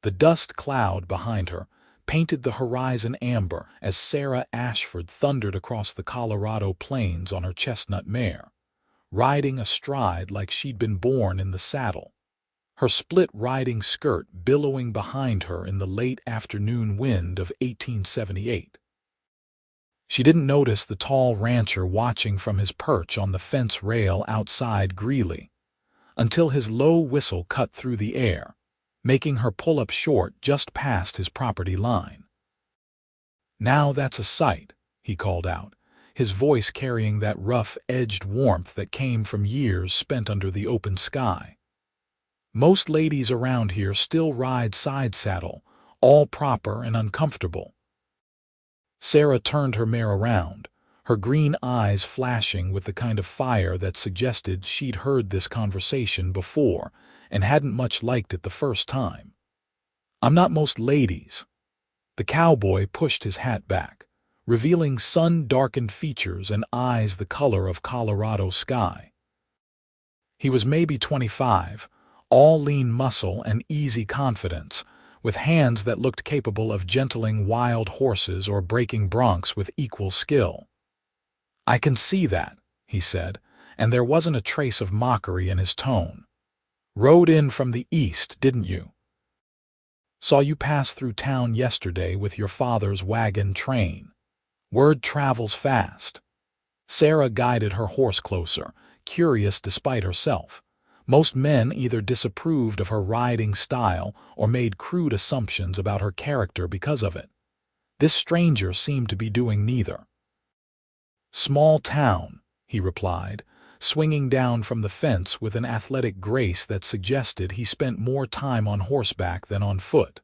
The dust cloud behind her painted the horizon amber as Sarah Ashford thundered across the Colorado plains on her chestnut mare, riding astride like she'd been born in the saddle, her split riding skirt billowing behind her in the late afternoon wind of 1878. She didn't notice the tall rancher watching from his perch on the fence rail outside Greeley, until his low whistle cut through the air, making her pull up short just past his property line. "Now that's a sight," he called out, his voice carrying that rough-edged warmth that came from years spent under the open sky. "Most ladies around here still ride Sidesaddle, all proper and uncomfortable." Sarah turned her mare around, her green eyes flashing with the kind of fire that suggested she'd heard this conversation before and hadn't much liked it the first time. "I'm not most ladies." The cowboy pushed his hat back, revealing sun-darkened features and eyes the color of Colorado sky. He was maybe 25, all lean muscle and easy confidence, with hands that looked capable of gentling wild horses or breaking broncs with equal skill. "I can see that," he said, and there wasn't a trace of mockery in his tone. "Rode in from the east, didn't you? Saw you pass through town yesterday with your father's wagon train. Word travels fast." Sarah guided her horse closer, curious despite herself. Most men either disapproved of her riding style or made crude assumptions about her character because of it. This stranger seemed to be doing neither. "Small town," he replied, swinging down from the fence with an athletic grace that suggested he spent more time on horseback than on foot.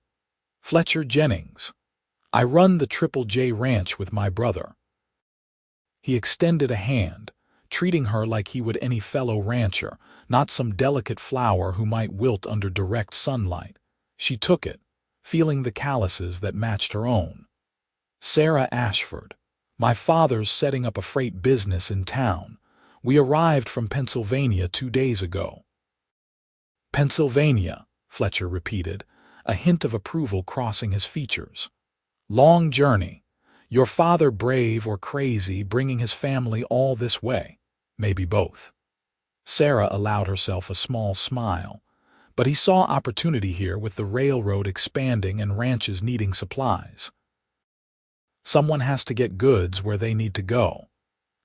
"Fletcher Jennings. I run the Triple J Ranch with my brother." He extended a hand, treating her like he would any fellow rancher, not some delicate flower who might wilt under direct sunlight. She took it, feeling the calluses that matched her own. "Sarah Ashford. My father's setting up a freight business in town. We arrived from Pennsylvania 2 days ago." "Pennsylvania," Fletcher repeated, a hint of approval crossing his features. "Long journey. Your father brave or crazy, bringing his family all this way? Maybe both." Sarah allowed herself a small smile, but he saw opportunity here with the railroad expanding and ranches needing supplies. "Someone has to get goods where they need to go.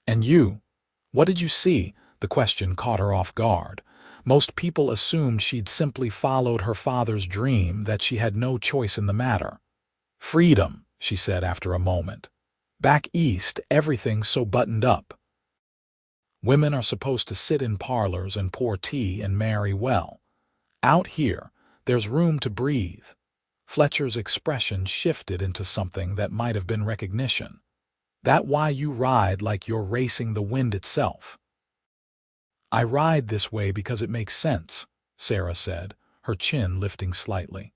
And you? What did you see?" The question caught her off guard. Most people assumed she'd simply followed her father's dream, that she had no choice in the matter. "Freedom," she said after a moment. "Back east, everything's so buttoned up. Women are supposed to sit in parlors and pour tea and marry well. Out here, there's room to breathe." Fletcher's expression shifted into something that might have been recognition. "That why you ride like you're racing the wind itself?" "I ride this way because it makes sense," Sarah said, her chin lifting slightly.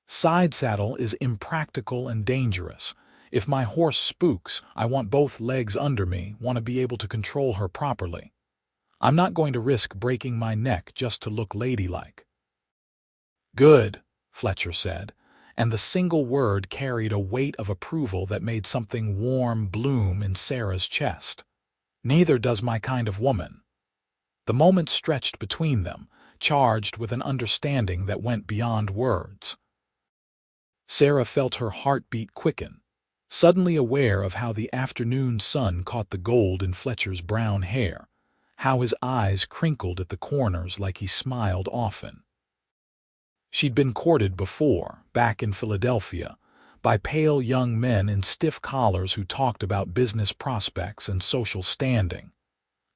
"Sidesaddle is impractical and dangerous. If my horse spooks, I want both legs under me, want to be able to control her properly. I'm not going to risk breaking my neck just to look ladylike." "Good," Fletcher said, and the single word carried a weight of approval that made something warm bloom in Sarah's chest. "Neither does my kind of woman." The moment stretched between them, charged with an understanding that went beyond words. Sarah felt her heartbeat quicken, suddenly aware of how the afternoon sun caught the gold in Fletcher's brown hair, how his eyes crinkled at the corners like he smiled often. She'd been courted before, back in Philadelphia, by pale young men in stiff collars who talked about business prospects and social standing.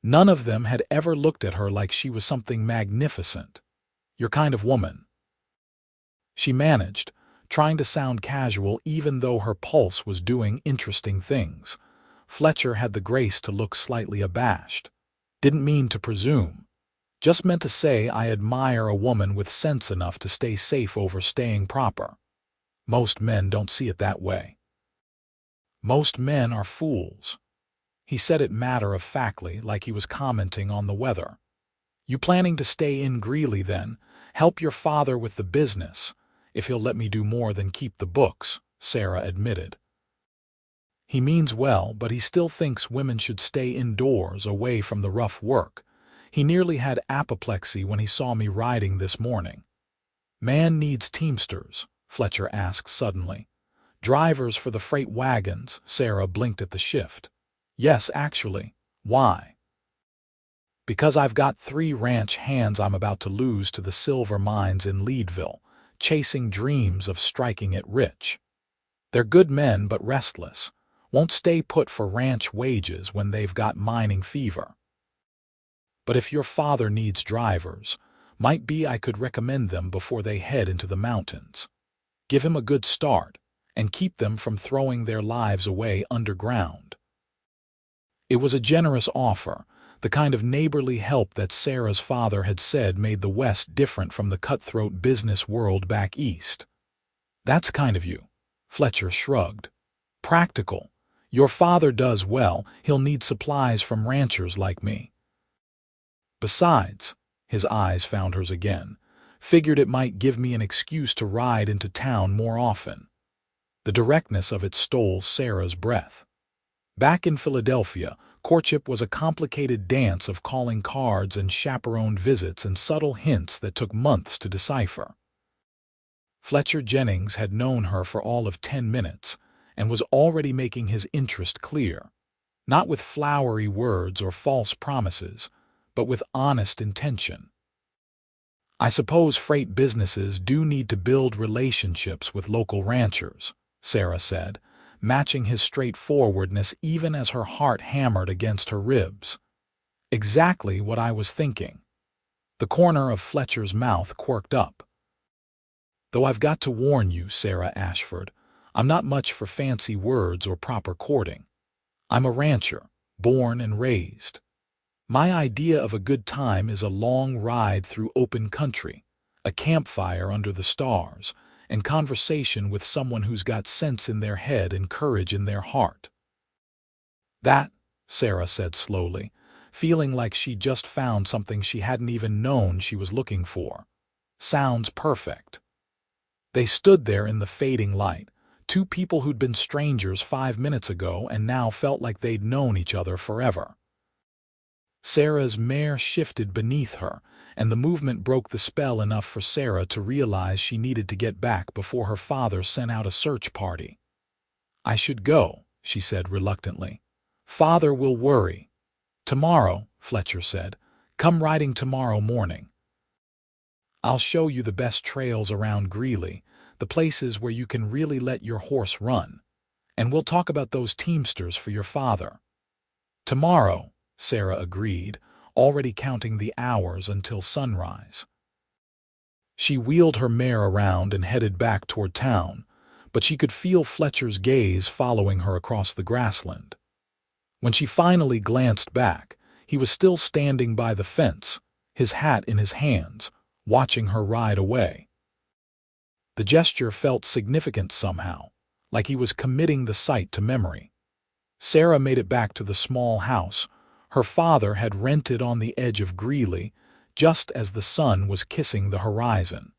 None of them had ever looked at her like she was something magnificent. "Your kind of woman," she managed, trying to sound casual even though her pulse was doing interesting things. Fletcher had the grace to look slightly abashed. "Didn't mean to presume. Just meant to say I admire a woman with sense enough to stay safe over staying proper. Most men don't see it that way." "Most men are fools." He said it matter-of-factly, like he was commenting on the weather. "You planning to stay in Greeley then? Help your father with the business? if he'll let me do more than keep the books, Sarah admitted. He means well, but he still thinks women should stay indoors, away from the rough work. He nearly had apoplexy when he saw me riding this morning. Man needs teamsters, Fletcher asked suddenly. Drivers for the freight wagons, Sarah blinked at the shift. Yes, actually. Why? Because I've got 3 ranch hands I'm about to lose to the silver mines in Leadville, chasing dreams of striking it rich. They're good men but restless, won't stay put for ranch wages when they've got mining fever. But if your father needs drivers, might be I could recommend them before they head into the mountains. Give him a good start, and keep them from throwing their lives away underground. It was a generous offer, the kind of neighborly help that Sarah's father had said made the West different from the cutthroat business world back east. That's kind of you, Fletcher shrugged. Practical. Your father does well, he'll need supplies from ranchers like me. Besides, his eyes found hers again, figured it might give me an excuse to ride into town more often. The directness of it stole Sarah's breath. Back in Philadelphia, courtship was a complicated dance of calling cards and chaperoned visits and subtle hints that took months to decipher. Fletcher Jennings had known her for all of 10 minutes and was already making his interest clear, not with flowery words or false promises, but with honest intention. I suppose freight businesses do need to build relationships with local ranchers, Sarah said, matching his straightforwardness even as her heart hammered against her ribs. Exactly what I was thinking. The corner of Fletcher's mouth quirked up. Though I've got to warn you, Sarah Ashford, I'm not much for fancy words or proper courting. I'm a rancher, born and raised. My idea of a good time is a long ride through open country, a campfire under the stars, and conversation with someone who's got sense in their head and courage in their heart. That, Sarah said slowly, feeling like she'd just found something she hadn't even known she was looking for. Sounds perfect. They stood there in the fading light, 2 people who'd been strangers 5 minutes ago and now felt like they'd known each other forever. Sarah's mare shifted beneath her, and the movement broke the spell enough for Sarah to realize she needed to get back before her father sent out a search party. I should go, she said reluctantly. Father will worry. Tomorrow, Fletcher said. Come riding tomorrow morning. I'll show you the best trails around Greeley, the places where you can really let your horse run. And we'll talk about those teamsters for your father. Tomorrow, Sarah agreed, already counting the hours until sunrise. She wheeled her mare around and headed back toward town, but she could feel Fletcher's gaze following her across the grassland. When she finally glanced back, he was still standing by the fence, his hat in his hands, watching her ride away. The gesture felt significant somehow, like he was committing the sight to memory. Sarah made it back to the small house her father had rented on the edge of Greeley, just as the sun was kissing the horizon.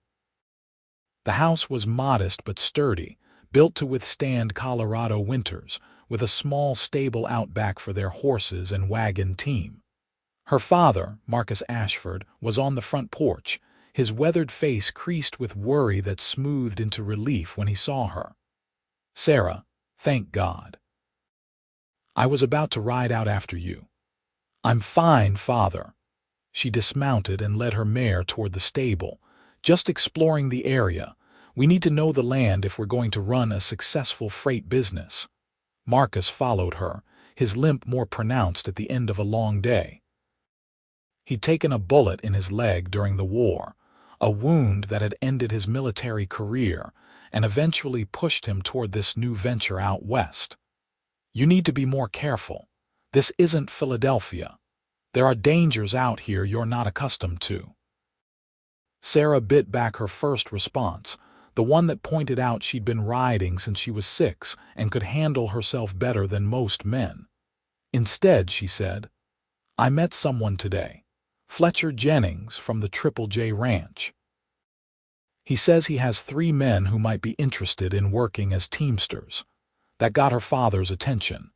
The house was modest but sturdy, built to withstand Colorado winters, with a small stable out back for their horses and wagon team. Her father, Marcus Ashford, was on the front porch, his weathered face creased with worry that smoothed into relief when he saw her. Sarah, thank God. I was about to ride out after you. I'm fine, Father. She dismounted and led her mare toward the stable, just exploring the area. We need to know the land if we're going to run a successful freight business. Marcus followed her, his limp more pronounced at the end of a long day. He'd taken a bullet in his leg during the war, a wound that had ended his military career and eventually pushed him toward this new venture out west. You need to be more careful. This isn't Philadelphia. There are dangers out here you're not accustomed to. Sarah bit back her first response, the one that pointed out she'd been riding since she was 6 and could handle herself better than most men. Instead, she said, I met someone today, Fletcher Jennings from the Triple J Ranch. He says he has 3 men who might be interested in working as teamsters. That got her father's attention.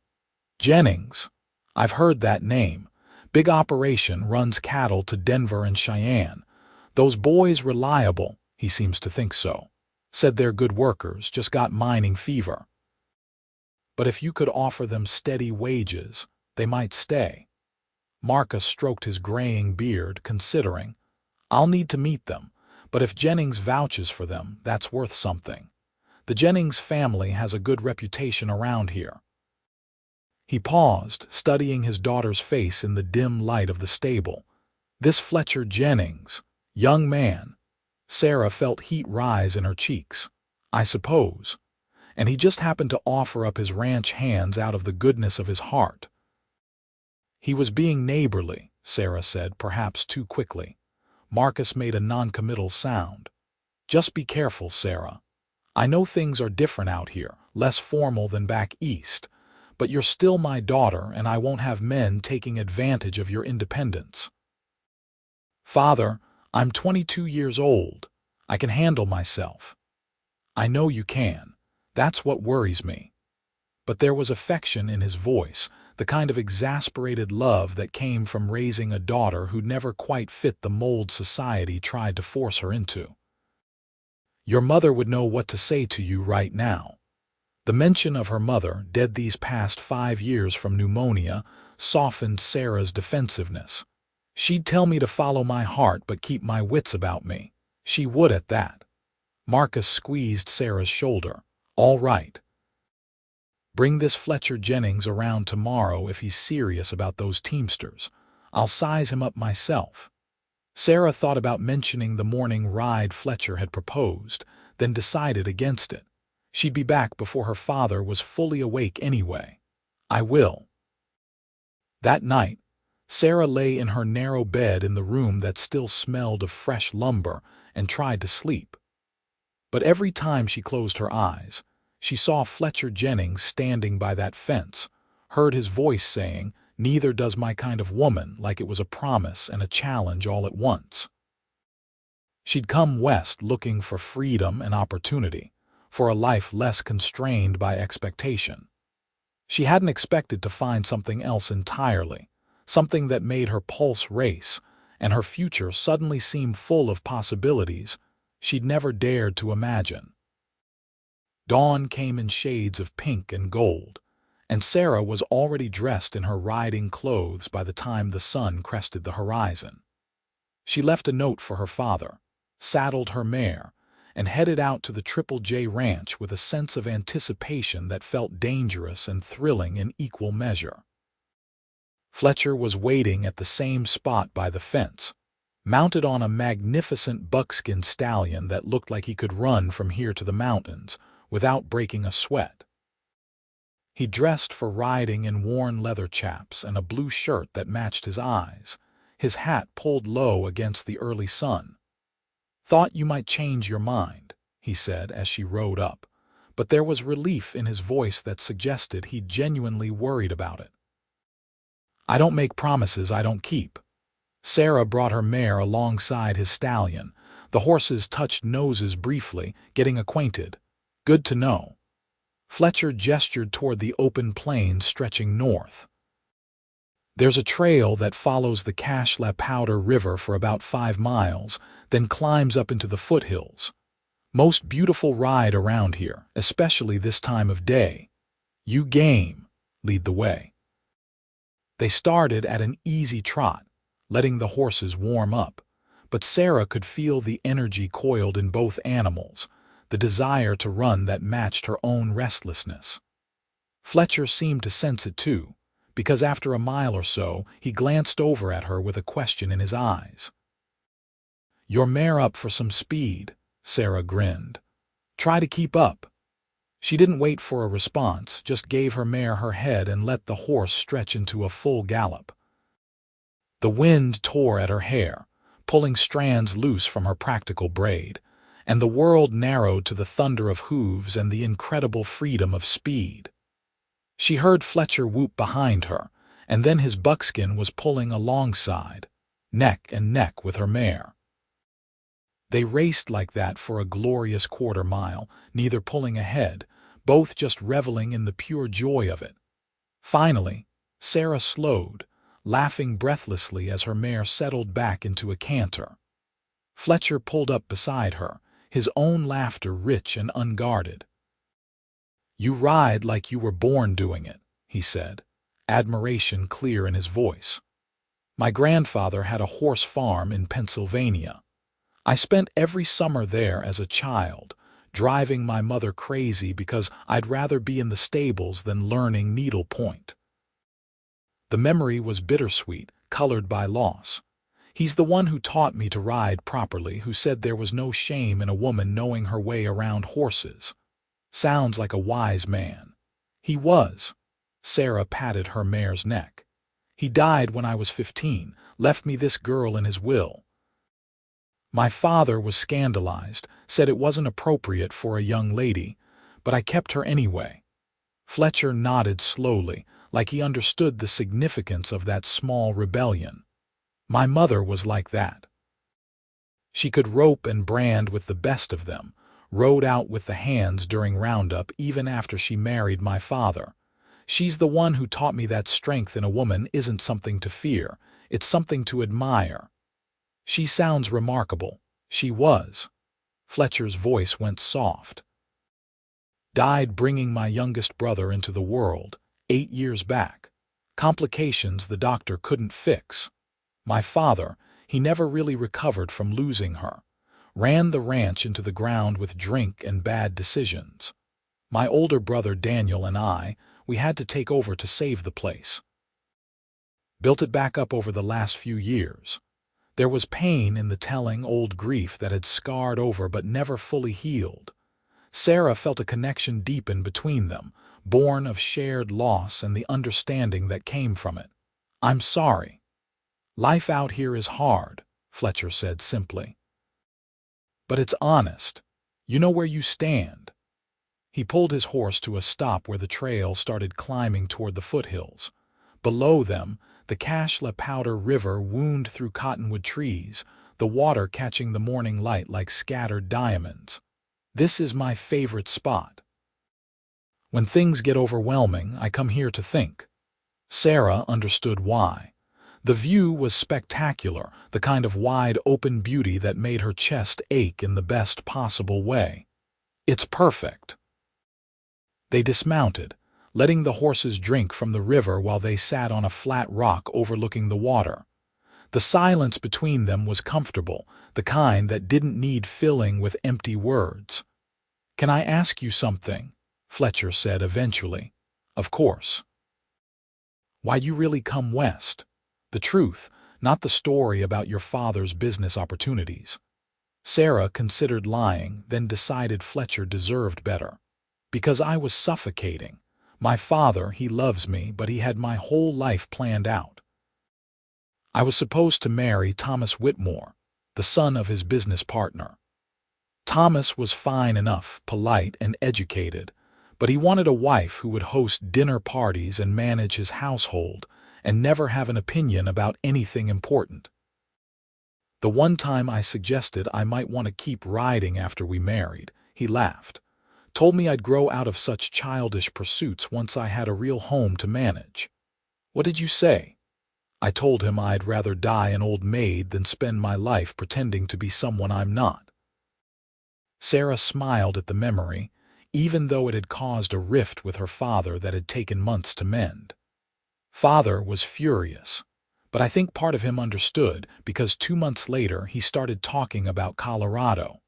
Jennings. I've heard that name. Big operation, runs cattle to Denver and Cheyenne. Those boys reliable, he seems to think so. Said they're good workers, just got mining fever. But if you could offer them steady wages, they might stay. Marcus stroked his graying beard, considering. I'll need to meet them, but if Jennings vouches for them, that's worth something. The Jennings family has a good reputation around here. He paused, studying his daughter's face in the dim light of the stable. This Fletcher Jennings, young man. Sarah felt heat rise in her cheeks. I suppose. And he just happened to offer up his ranch hands out of the goodness of his heart. He was being neighborly, Sarah said, perhaps too quickly. Marcus made a noncommittal sound. Just be careful, Sarah. I know things are different out here, less formal than back east, but you're still my daughter, and I won't have men taking advantage of your independence. Father, I'm 22 years old. I can handle myself. I know you can. That's what worries me. But there was affection in his voice, the kind of exasperated love that came from raising a daughter who never quite fit the mold society tried to force her into. Your mother would know what to say to you right now. The mention of her mother, dead these past 5 years from pneumonia, softened Sarah's defensiveness. She'd tell me to follow my heart but keep my wits about me. She would at that. Marcus squeezed Sarah's shoulder. All right. Bring this Fletcher Jennings around tomorrow if he's serious about those teamsters. I'll size him up myself. Sarah thought about mentioning the morning ride Fletcher had proposed, then decided against it. She'd be back before her father was fully awake anyway. I will. That night, Sarah lay in her narrow bed in the room that still smelled of fresh lumber and tried to sleep. But every time she closed her eyes, she saw Fletcher Jennings standing by that fence, heard his voice saying, "Neither does my kind of woman," like it was a promise and a challenge all at once. She'd come west looking for freedom and opportunity, for a life less constrained by expectation. She hadn't expected to find something else entirely, something that made her pulse race, and her future suddenly seem full of possibilities she'd never dared to imagine. Dawn came in shades of pink and gold, and Sarah was already dressed in her riding clothes by the time the sun crested the horizon. She left a note for her father, saddled her mare, and headed out to the Triple J Ranch with a sense of anticipation that felt dangerous and thrilling in equal measure. Fletcher was waiting at the same spot by the fence, mounted on a magnificent buckskin stallion that looked like he could run from here to the mountains without breaking a sweat. He dressed for riding in worn leather chaps and a blue shirt that matched his eyes, his hat pulled low against the early sun. "Thought you might change your mind," he said as she rode up, but there was relief in his voice that suggested he'd genuinely worried about it. "I don't make promises I don't keep." Sarah brought her mare alongside his stallion. The horses touched noses briefly, getting acquainted. Good to know. Fletcher gestured toward the open plain stretching north. There's a trail that follows the Cache La Powder River for about 5 miles, then climbs up into the foothills. Most beautiful ride around here, especially this time of day. You game, lead the way. They started at an easy trot, letting the horses warm up, but Sarah could feel the energy coiled in both animals, the desire to run that matched her own restlessness. Fletcher seemed to sense it too, because after a mile or so, he glanced over at her with a question in his eyes. "Your mare up for some speed," Sarah grinned. "Try to keep up." She didn't wait for a response, just gave her mare her head and let the horse stretch into a full gallop. The wind tore at her hair, pulling strands loose from her practical braid, and the world narrowed to the thunder of hooves and the incredible freedom of speed. She heard Fletcher whoop behind her, and then his buckskin was pulling alongside, neck and neck with her mare. They raced like that for a glorious quarter mile, neither pulling ahead, both just reveling in the pure joy of it. Finally, Sarah slowed, laughing breathlessly as her mare settled back into a canter. Fletcher pulled up beside her, his own laughter rich and unguarded. "You ride like you were born doing it," he said, admiration clear in his voice. "My grandfather had a horse farm in Pennsylvania. I spent every summer there as a child, driving my mother crazy because I'd rather be in the stables than learning needlepoint." The memory was bittersweet, colored by loss. "He's the one who taught me to ride properly, who said there was no shame in a woman knowing her way around horses. Sounds like a wise man." "He was." Sarah patted her mare's neck. "He died when I was 15, left me this girl in his will. My father was scandalized, said it wasn't appropriate for a young lady, but I kept her anyway." Fletcher nodded slowly, like he understood the significance of that small rebellion. "My mother was like that. She could rope and brand with the best of them, rode out with the hands during roundup even after she married my father. She's the one who taught me that strength in a woman isn't something to fear, it's something to admire." "She sounds remarkable." "She was." Fletcher's voice went soft. "Died bringing my youngest brother into the world, 8 years back. Complications the doctor couldn't fix. My father, he never really recovered from losing her. Ran the ranch into the ground with drink and bad decisions. My older brother Daniel and I, we had to take over to save the place. Built it back up over the last few years. There was pain in the telling old grief that had scarred over but never fully healed. Sarah felt a connection deepen between them, born of shared loss and the understanding that came from it. "I'm sorry. Life out here is hard," Fletcher said simply. "But it's honest. You know where you stand." He pulled his horse to a stop where the trail started climbing toward the foothills. Below them, the Cache Powder River wound through cottonwood trees, the water catching the morning light like scattered diamonds. "This is my favorite spot. When things get overwhelming, I come here to think." Sarah understood why. The view was spectacular, the kind of wide open beauty that made her chest ache in the best possible way. "It's perfect." They dismounted, letting the horses drink from the river while they sat on a flat rock overlooking the water. The silence between them was comfortable, the kind that didn't need filling with empty words. "Can I ask you something?" Fletcher said eventually. "Of course." "Why'd you really come west? The truth, not the story about your father's business opportunities." Sarah considered lying, then decided Fletcher deserved better. "Because I was suffocating. My father, he loves me, but he had my whole life planned out. I was supposed to marry Thomas Whitmore, the son of his business partner. Thomas was fine enough, polite and educated, but he wanted a wife who would host dinner parties and manage his household and never have an opinion about anything important. The one time I suggested I might want to keep riding after we married, he laughed. Told me I'd grow out of such childish pursuits once I had a real home to manage. What did you say? I told him I'd rather die an old maid than spend my life pretending to be someone I'm not." Sarah smiled at the memory, even though it had caused a rift with her father that had taken months to mend. Father was furious, but I think part of him understood because 2 months later he started talking about Colorado,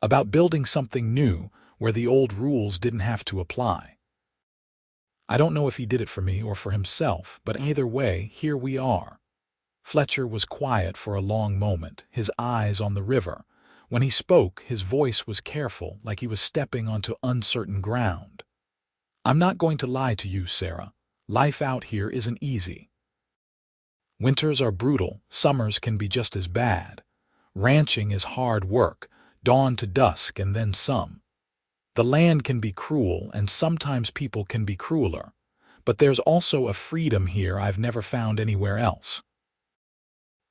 about building something new where the old rules didn't have to apply. I don't know if he did it for me or for himself, but either way, here we are. Fletcher was quiet for a long moment, his eyes on the river. When he spoke, his voice was careful, like he was stepping onto uncertain ground. "I'm not going to lie to you, Sarah. Life out here isn't easy. Winters are brutal, summers can be just as bad. Ranching is hard work, dawn to dusk and then some. The land can be cruel, and sometimes people can be crueler. But there's also a freedom here I've never found anywhere else.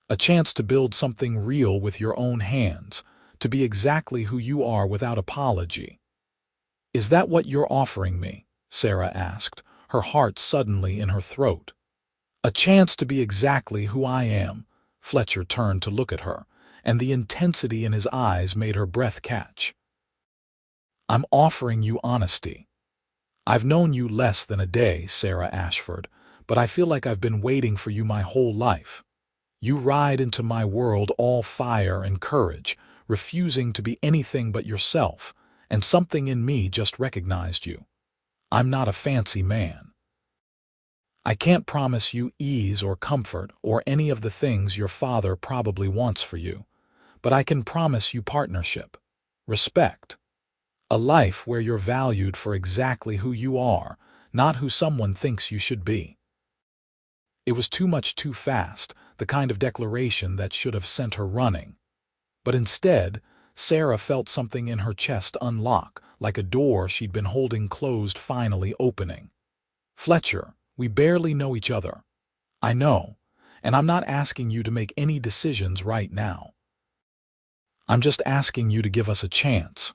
A chance to build something real with your own hands, to be exactly who you are without apology. Is that what you're offering me? Sarah asked, her heart suddenly in her throat. A chance to be exactly who I am. Fletcher turned to look at her, and the intensity in his eyes made her breath catch. I'm offering you honesty. I've known you less than a day, Sarah Ashford, but I feel like I've been waiting for you my whole life. You ride into my world all fire and courage, refusing to be anything but yourself, and something in me just recognized you. I'm not a fancy man. I can't promise you ease or comfort or any of the things your father probably wants for you, but I can promise you partnership, respect, a life where you're valued for exactly who you are, not who someone thinks you should be. It was too much too fast, the kind of declaration that should have sent her running. But instead, Sarah felt something in her chest unlock, like a door she'd been holding closed finally opening. Fletcher, we barely know each other. I know, and I'm not asking you to make any decisions right now. I'm just asking you to give us a chance.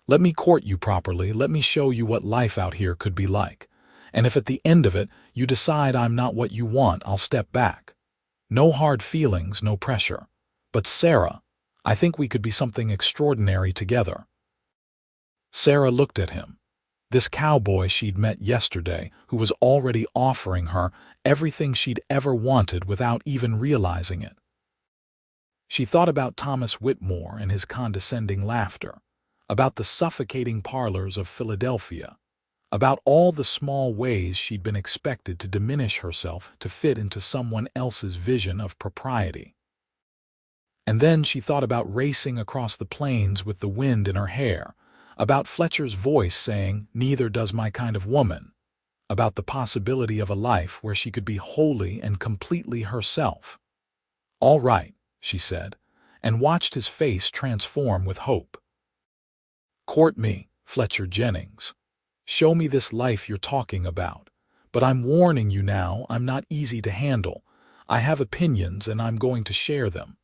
Let me court you properly, let me show you what life out here could be like. And if at the end of it you decide I'm not what you want, I'll step back. No hard feelings, no pressure. But Sarah, I think we could be something extraordinary together. Sarah looked at him. This cowboy she'd met yesterday, who was already offering her everything she'd ever wanted without even realizing it. She thought about Thomas Whitmore and his condescending laughter, about the suffocating parlors of Philadelphia, about all the small ways she'd been expected to diminish herself to fit into someone else's vision of propriety. And then she thought about racing across the plains with the wind in her hair, about Fletcher's voice saying, "Neither does my kind of woman," about the possibility of a life where she could be wholly and completely herself. "All right," she said, and watched his face transform with hope. "Court me, Fletcher Jennings. Show me this life you're talking about. But I'm warning you now, I'm not easy to handle. I have opinions and I'm going to share them.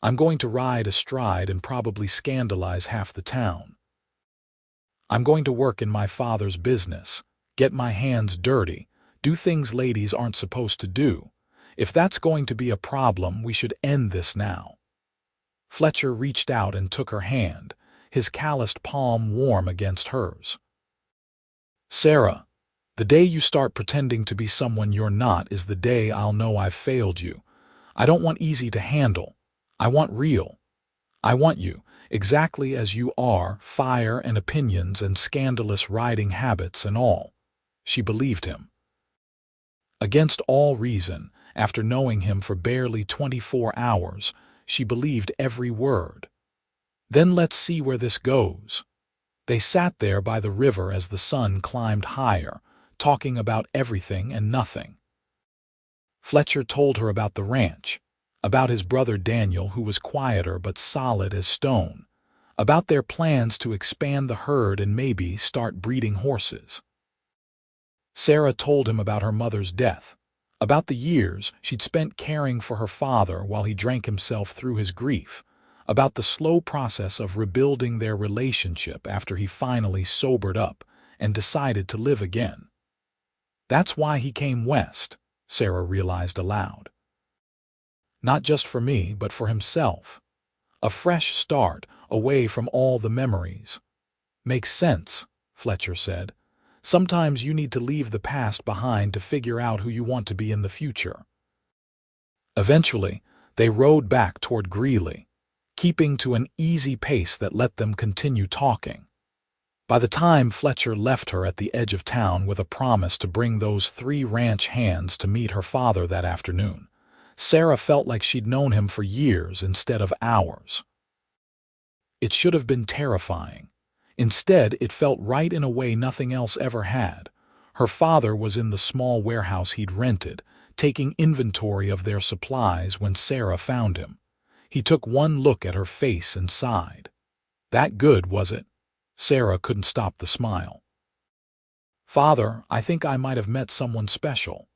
I'm going to ride astride and probably scandalize half the town. I'm going to work in my father's business, get my hands dirty, do things ladies aren't supposed to do. If that's going to be a problem, we should end this now." Fletcher reached out and took her hand, his calloused palm warm against hers. "Sarah, the day you start pretending to be someone you're not is the day I'll know I've failed you. I don't want easy to handle. I want real. I want you, exactly as you are, fire and opinions and scandalous riding habits and all." She believed him. Against all reason, after knowing him for barely 24 hours, she believed every word. Then let's see where this goes. They sat there by the river as the sun climbed higher, talking about everything and nothing. Fletcher told her about the ranch, about his brother Daniel, who was quieter but solid as stone, about their plans to expand the herd and maybe start breeding horses. Sarah told him about her mother's death, about the years she'd spent caring for her father while he drank himself through his grief, about the slow process of rebuilding their relationship after he finally sobered up and decided to live again. That's why he came west, Sarah realized aloud. Not just for me, but for himself. A fresh start, away from all the memories. "Makes sense," Fletcher said. "Sometimes you need to leave the past behind to figure out who you want to be in the future." Eventually, they rode back toward Greeley, keeping to an easy pace that let them continue talking. By the time Fletcher left her at the edge of town with a promise to bring those 3 ranch hands to meet her father that afternoon, Sarah felt like she'd known him for years instead of hours. It should have been terrifying. Instead, it felt right in a way nothing else ever had. Her father was in the small warehouse he'd rented, taking inventory of their supplies when Sarah found him. He took one look at her face and sighed. "That good, was it?" Sarah couldn't stop the smile. "Father, I think I might have met someone special.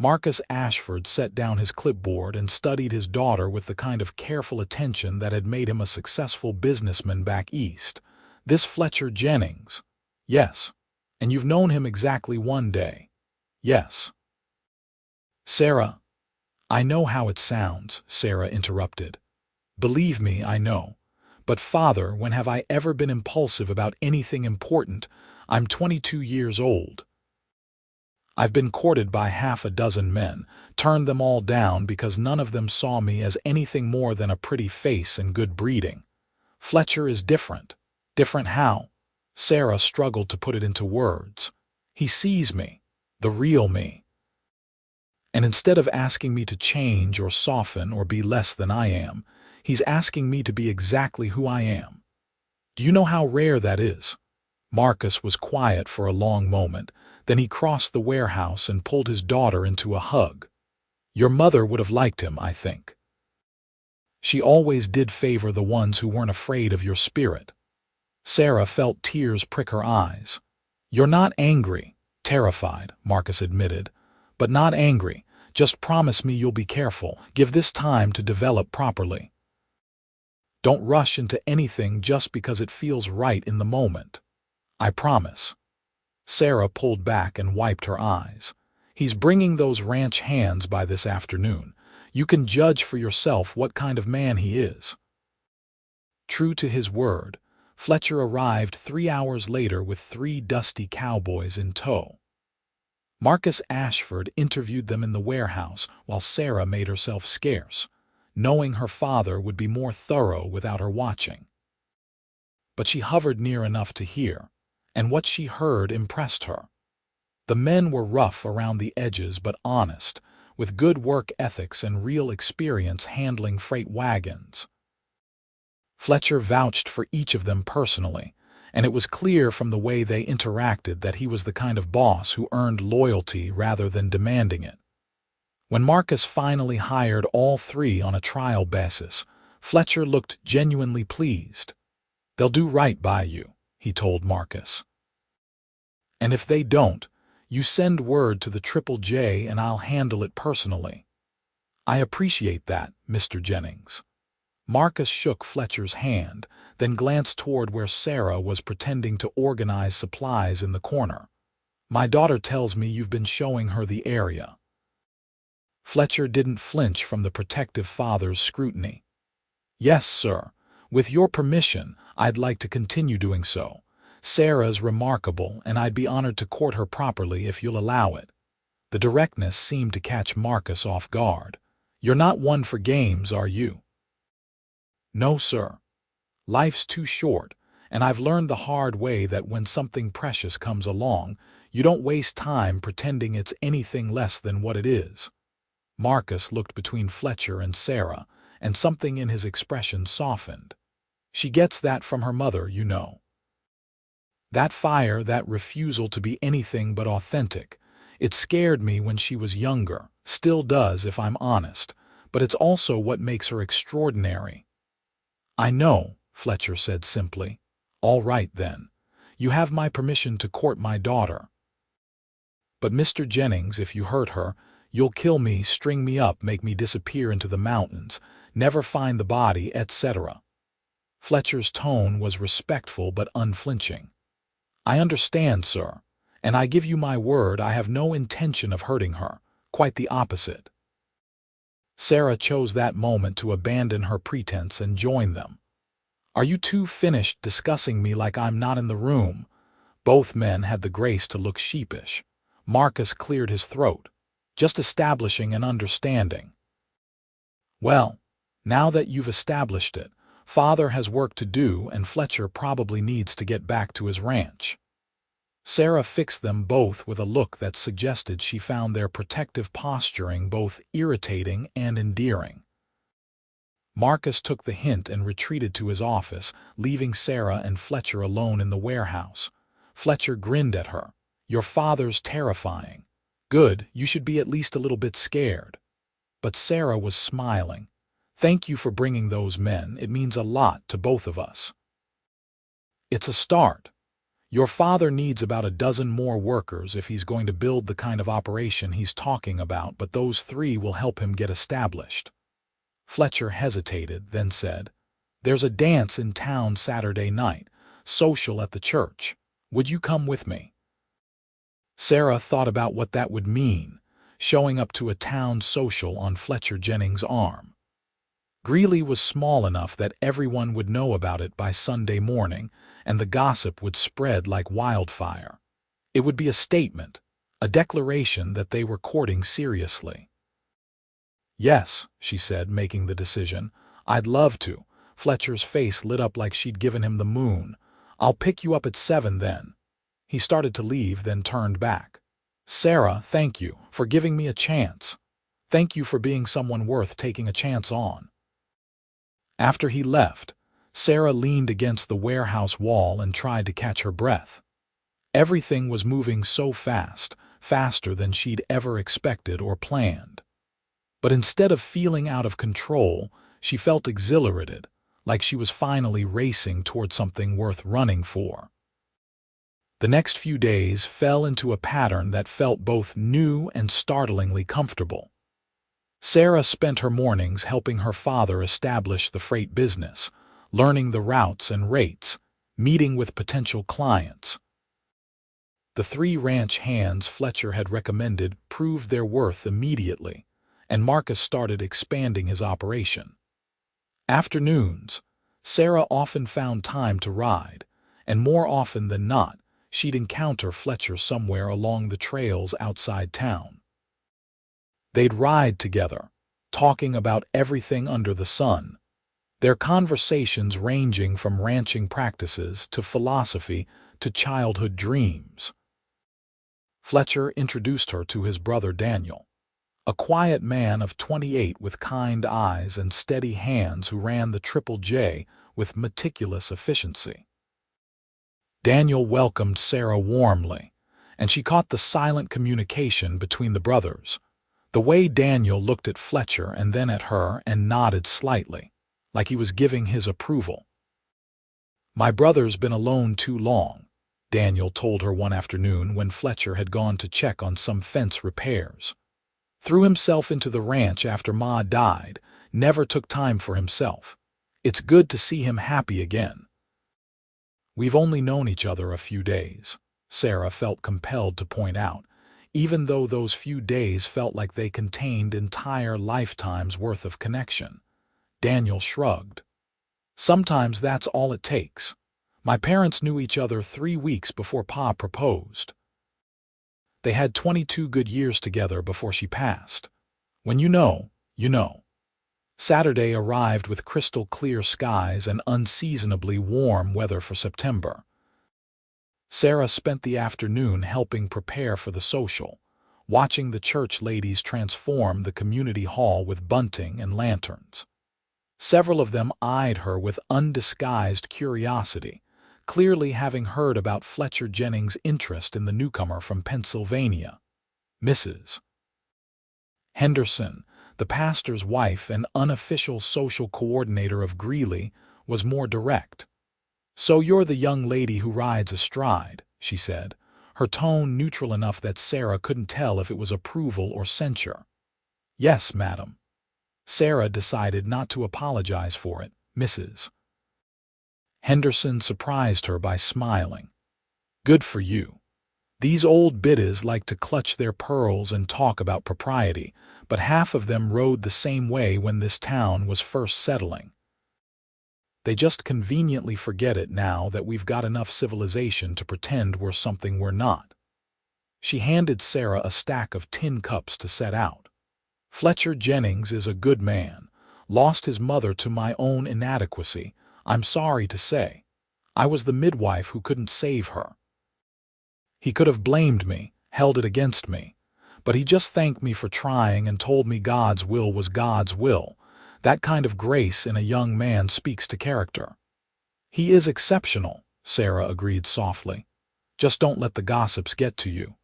Marcus Ashford set down his clipboard and studied his daughter with the kind of careful attention that had made him a successful businessman back east. This Fletcher Jennings? Yes. And you've known him exactly 1 day? Yes. Sarah, I know how it sounds, Sarah interrupted. Believe me, I know. But father, when have I ever been impulsive about anything important? I'm 22 years old. I've been courted by half a dozen men, turned them all down because none of them saw me as anything more than a pretty face and good breeding. Fletcher is different. Different how? Sarah struggled to put it into words. He sees me, the real me. And instead of asking me to change or soften or be less than I am, he's asking me to be exactly who I am. Do you know how rare that is? Marcus was quiet for a long moment. Then he crossed the warehouse and pulled his daughter into a hug. Your mother would have liked him, I think. She always did favor the ones who weren't afraid of your spirit. Sarah felt tears prick her eyes. You're not angry, terrified, Marcus admitted. But not angry. Just promise me you'll be careful. Give this time to develop properly. Don't rush into anything just because it feels right in the moment. I promise. Sarah pulled back and wiped her eyes. He's bringing those ranch hands by this afternoon. You can judge for yourself what kind of man he is. True to his word, Fletcher arrived 3 hours later with 3 dusty cowboys in tow. Marcus Ashford interviewed them in the warehouse while Sarah made herself scarce, knowing her father would be more thorough without her watching. But she hovered near enough to hear, and what she heard impressed her. The men were rough around the edges but honest, with good work ethics and real experience handling freight wagons. Fletcher vouched for each of them personally, and it was clear from the way they interacted that he was the kind of boss who earned loyalty rather than demanding it. When Marcus finally hired all 3 on a trial basis, Fletcher looked genuinely pleased. They'll do right by you, he told Marcus. And if they don't, you send word to the Triple J and I'll handle it personally. I appreciate that, Mr. Jennings. Marcus shook Fletcher's hand, then glanced toward where Sarah was pretending to organize supplies in the corner. My daughter tells me you've been showing her the area. Fletcher didn't flinch from the protective father's scrutiny. Yes, sir. With your permission, I'd like to continue doing so. Sarah's remarkable, and I'd be honored to court her properly if you'll allow it. The directness seemed to catch Marcus off guard. You're not one for games, are you? No, sir. Life's too short, and I've learned the hard way that when something precious comes along, you don't waste time pretending it's anything less than what it is. Marcus looked between Fletcher and Sarah, and something in his expression softened. She gets that from her mother, you know. That fire, that refusal to be anything but authentic. It scared me when she was younger, still does if I'm honest, but it's also what makes her extraordinary. I know, Fletcher said simply. All right, then. You have my permission to court my daughter. But Mr. Jennings, if you hurt her, you'll kill me, string me up, make me disappear into the mountains, never find the body, etc. Fletcher's tone was respectful but unflinching. I understand, sir, and I give you my word I have no intention of hurting her, quite the opposite. Sarah chose that moment to abandon her pretense and join them. Are you two finished discussing me like I'm not in the room? Both men had the grace to look sheepish. Marcus cleared his throat. Just establishing an understanding. Well, now that you've established it, Father has work to do and Fletcher probably needs to get back to his ranch. Sarah fixed them both with a look that suggested she found their protective posturing both irritating and endearing. Marcus took the hint and retreated to his office, leaving Sarah and Fletcher alone in the warehouse. Fletcher grinned at her. Your father's terrifying. Good, you should be at least a little bit scared. But Sarah was smiling. Thank you for bringing those men. It means a lot to both of us. It's a start. Your father needs about a dozen more workers if he's going to build the kind of operation he's talking about, but those 3 will help him get established. Fletcher hesitated, then said, "There's a dance in town Saturday night, social at the church. Would you come with me?" Sarah thought about what that would mean, showing up to a town social on Fletcher Jennings' arm. Greeley was small enough that everyone would know about it by Sunday morning, and the gossip would spread like wildfire. It would be a statement, a declaration that they were courting seriously. "Yes," she said, making the decision. "I'd love to." Fletcher's face lit up like she'd given him the moon. "I'll pick you up at 7 then." He started to leave, then turned back. "Sarah, thank you for giving me a chance. Thank you for being someone worth taking a chance on." After he left, Sarah leaned against the warehouse wall and tried to catch her breath. Everything was moving so fast, faster than she'd ever expected or planned. But instead of feeling out of control, she felt exhilarated, like she was finally racing toward something worth running for. The next few days fell into a pattern that felt both new and startlingly comfortable. Sarah spent her mornings helping her father establish the freight business, learning the routes and rates, meeting with potential clients. The 3 ranch hands Fletcher had recommended proved their worth immediately, and Marcus started expanding his operation. Afternoons, Sarah often found time to ride, and more often than not, she'd encounter Fletcher somewhere along the trails outside town. They'd ride together, talking about everything under the sun, their conversations ranging from ranching practices to philosophy to childhood dreams. Fletcher introduced her to his brother Daniel, a quiet man of 28 with kind eyes and steady hands who ran the Triple J with meticulous efficiency. Daniel welcomed Sarah warmly, and she caught the silent communication between the brothers. The way Daniel looked at Fletcher and then at her and nodded slightly, like he was giving his approval. "My brother's been alone too long," Daniel told her one afternoon when Fletcher had gone to check on some fence repairs. "Threw himself into the ranch after Ma died, never took time for himself. It's good to see him happy again." "We've only known each other a few days," Sarah felt compelled to point out, even though those few days felt like they contained entire lifetimes' worth of connection. Daniel shrugged. "Sometimes that's all it takes. My parents knew each other 3 weeks before Pa proposed. They had 22 good years together before she passed. When you know, you know." Saturday arrived with crystal-clear skies and unseasonably warm weather for September. Sarah spent the afternoon helping prepare for the social, watching the church ladies transform the community hall with bunting and lanterns. Several of them eyed her with undisguised curiosity, clearly having heard about Fletcher Jennings' interest in the newcomer from Pennsylvania. Mrs. Henderson, the pastor's wife and unofficial social coordinator of Greeley, was more direct. "So you're the young lady who rides astride," she said, her tone neutral enough that Sarah couldn't tell if it was approval or censure. "Yes, madam." Sarah decided not to apologize for it. Mrs. Henderson surprised her by smiling. "Good for you. These old biddies like to clutch their pearls and talk about propriety, but half of them rode the same way when this town was first settling. They just conveniently forget it now that we've got enough civilization to pretend we're something we're not." She handed Sarah a stack of tin cups to set out. "Fletcher Jennings is a good man. Lost his mother to my own inadequacy, I'm sorry to say. I was the midwife who couldn't save her. He could have blamed me, held it against me, but he just thanked me for trying and told me God's will was God's will. That kind of grace in a young man speaks to character." "He is exceptional," Sarah agreed softly. "Just don't let the gossips get to you.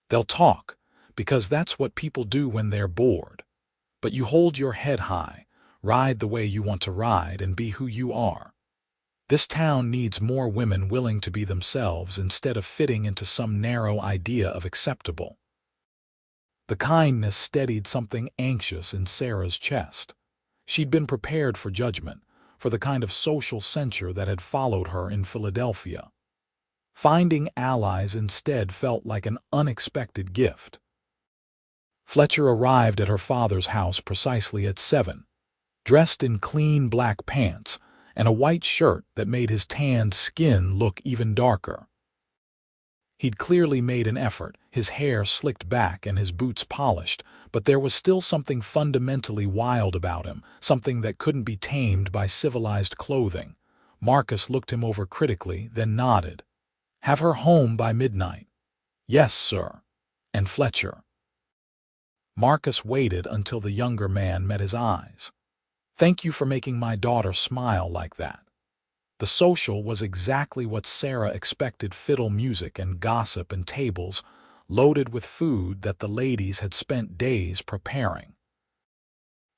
They'll talk, because that's what people do when they're bored. But you hold your head high, ride the way you want to ride, and be who you are." This town needs more women willing to be themselves instead of fitting into some narrow idea of acceptable. The kindness steadied something anxious in Sarah's chest. She'd been prepared for judgment, for the kind of social censure that had followed her in Philadelphia. Finding allies instead felt like an unexpected gift. Fletcher arrived at her father's house precisely at 7, dressed in clean black pants and a white shirt that made his tanned skin look even darker. He'd clearly made an effort, his hair slicked back and his boots polished, but there was still something fundamentally wild about him, something that couldn't be tamed by civilized clothing. Marcus looked him over critically, then nodded. "Have her home by midnight." "Yes, sir." "And Fletcher?" Marcus waited until the younger man met his eyes. "Thank you for making my daughter smile like that." The social was exactly what Sarah expected: fiddle music and gossip and tables loaded with food that the ladies had spent days preparing.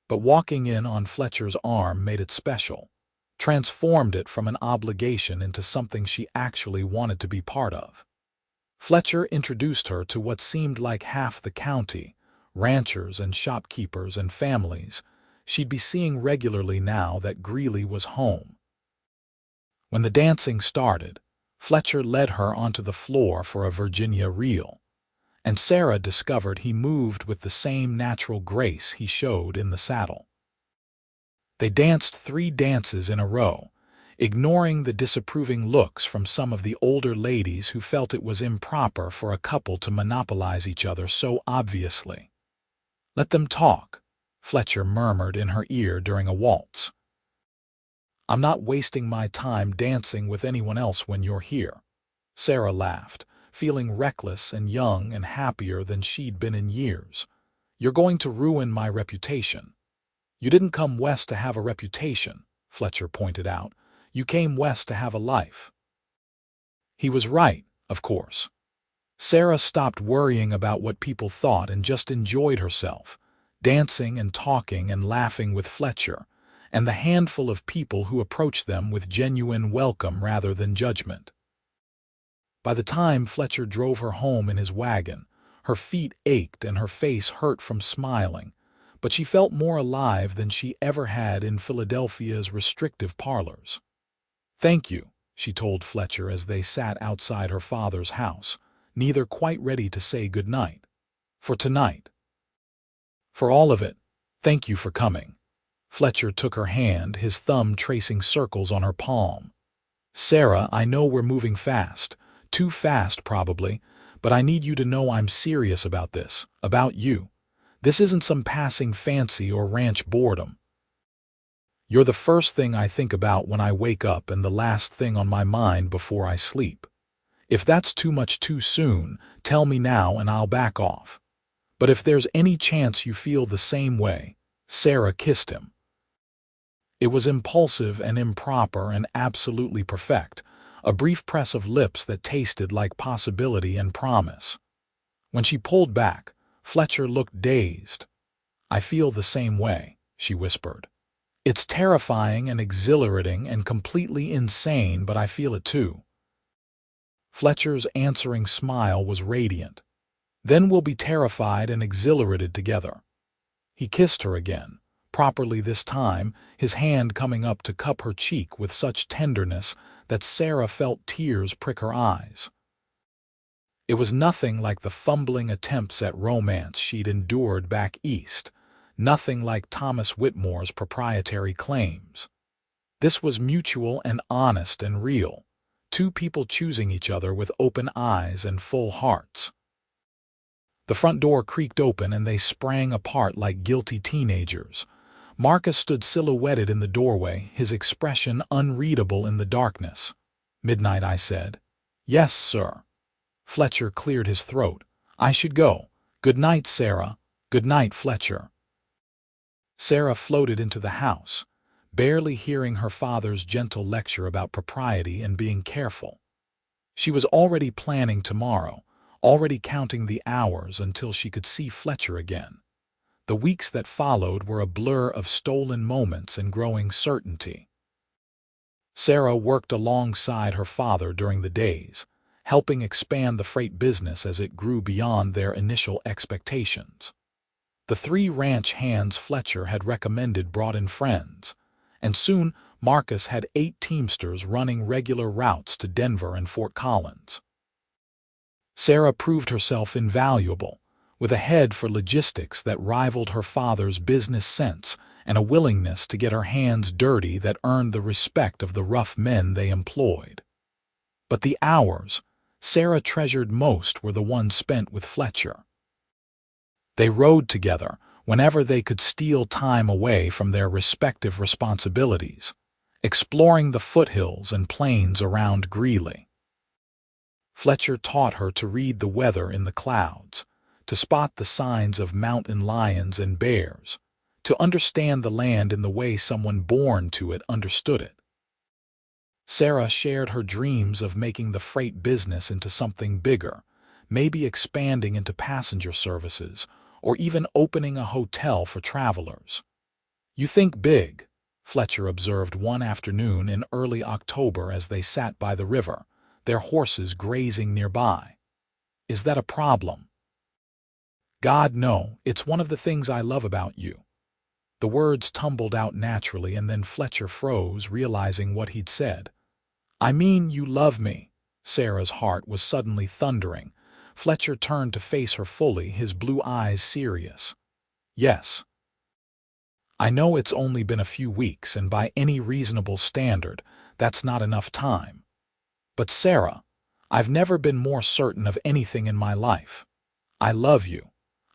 But walking in on Fletcher's arm made it special, transformed it from an obligation into something she actually wanted to be part of. Fletcher introduced her to what seemed like half the county, ranchers and shopkeepers and families she'd be seeing regularly now that Greeley was home. When the dancing started, Fletcher led her onto the floor for a Virginia reel, and Sarah discovered he moved with the same natural grace he showed in the saddle. They danced 3 dances in a row, ignoring the disapproving looks from some of the older ladies who felt it was improper for a couple to monopolize each other so obviously. "Let them talk," Fletcher murmured in her ear during a waltz. "I'm not wasting my time dancing with anyone else when you're here." Sarah laughed, feeling reckless and young and happier than she'd been in years. "You're going to ruin my reputation." "You didn't come west to have a reputation," Fletcher pointed out. "You came west to have a life." He was right, of course. Sarah stopped worrying about what people thought and just enjoyed herself, dancing and talking and laughing with Fletcher, and the handful of people who approached them with genuine welcome rather than judgment. By the time Fletcher drove her home in his wagon, her feet ached and her face hurt from smiling, but she felt more alive than she ever had in Philadelphia's restrictive parlors. "Thank you," she told Fletcher as they sat outside her father's house, neither quite ready to say good night. "For tonight." "For all of it. Thank you for coming." Fletcher took her hand, his thumb tracing circles on her palm. "Sarah, I know we're moving fast. Too fast, probably, but I need you to know I'm serious about this, about you. This isn't some passing fancy or ranch boredom. You're the first thing I think about when I wake up and the last thing on my mind before I sleep. If that's too much too soon, tell me now and I'll back off. But if there's any chance you feel the same way." Sarah kissed him. It was impulsive and improper and absolutely perfect, a brief press of lips that tasted like possibility and promise. When she pulled back, Fletcher looked dazed. "I feel the same way," she whispered. "It's terrifying and exhilarating and completely insane, but I feel it too." Fletcher's answering smile was radiant. "Then we'll be terrified and exhilarated together." He kissed her again, properly this time, his hand coming up to cup her cheek with such tenderness that Sarah felt tears prick her eyes. It was nothing like the fumbling attempts at romance she'd endured back east, nothing like Thomas Whitmore's proprietary claims. This was mutual and honest and real, 2 people choosing each other with open eyes and full hearts. The front door creaked open and they sprang apart like guilty teenagers. Marcus stood silhouetted in the doorway, his expression unreadable in the darkness. "Midnight," I said. "Yes, sir." Fletcher cleared his throat. "I should go. Good night, Sarah. Good night, Fletcher." Sarah floated into the house, barely hearing her father's gentle lecture about propriety and being careful. She was already planning tomorrow, already counting the hours until she could see Fletcher again. The weeks that followed were a blur of stolen moments and growing certainty. Sarah worked alongside her father during the days, helping expand the freight business as it grew beyond their initial expectations. The three ranch hands Fletcher had recommended brought in friends, and soon Marcus had 8 teamsters running regular routes to Denver and Fort Collins. Sarah proved herself invaluable, with a head for logistics that rivaled her father's business sense and a willingness to get her hands dirty that earned the respect of the rough men they employed. But the hours Sarah treasured most were the ones spent with Fletcher. They rode together whenever they could steal time away from their respective responsibilities, exploring the foothills and plains around Greeley. Fletcher taught her to read the weather in the clouds, to spot the signs of mountain lions and bears, to understand the land in the way someone born to it understood it. Sarah shared her dreams of making the freight business into something bigger, maybe expanding into passenger services, or even opening a hotel for travelers. "You think big," Fletcher observed one afternoon in early October as they sat by the river, their horses grazing nearby. "Is that a problem?" "God, no, it's one of the things I love about you." The words tumbled out naturally, and then Fletcher froze, realizing what he'd said. "I mean, you love me." Sarah's heart was suddenly thundering. Fletcher turned to face her fully, his blue eyes serious. "Yes. I know it's only been a few weeks, and by any reasonable standard, that's not enough time. But Sarah, I've never been more certain of anything in my life. I love you.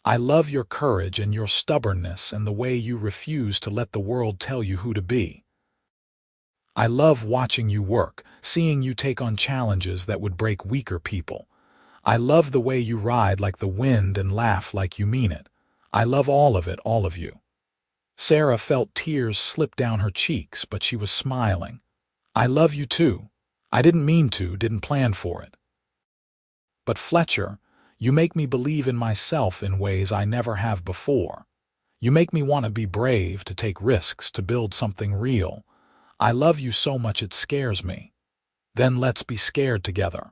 I love your courage and your stubbornness and the way you refuse to let the world tell you who to be. I love watching you work, seeing you take on challenges that would break weaker people. I love the way you ride like the wind and laugh like you mean it. I love all of it, all of you." Sarah felt tears slip down her cheeks, but she was smiling. "I love you too. I didn't mean to, didn't plan for it. But Fletcher, you make me believe in myself in ways I never have before. You make me want to be brave, to take risks, to build something real. I love you so much it scares me. Then let's be scared together."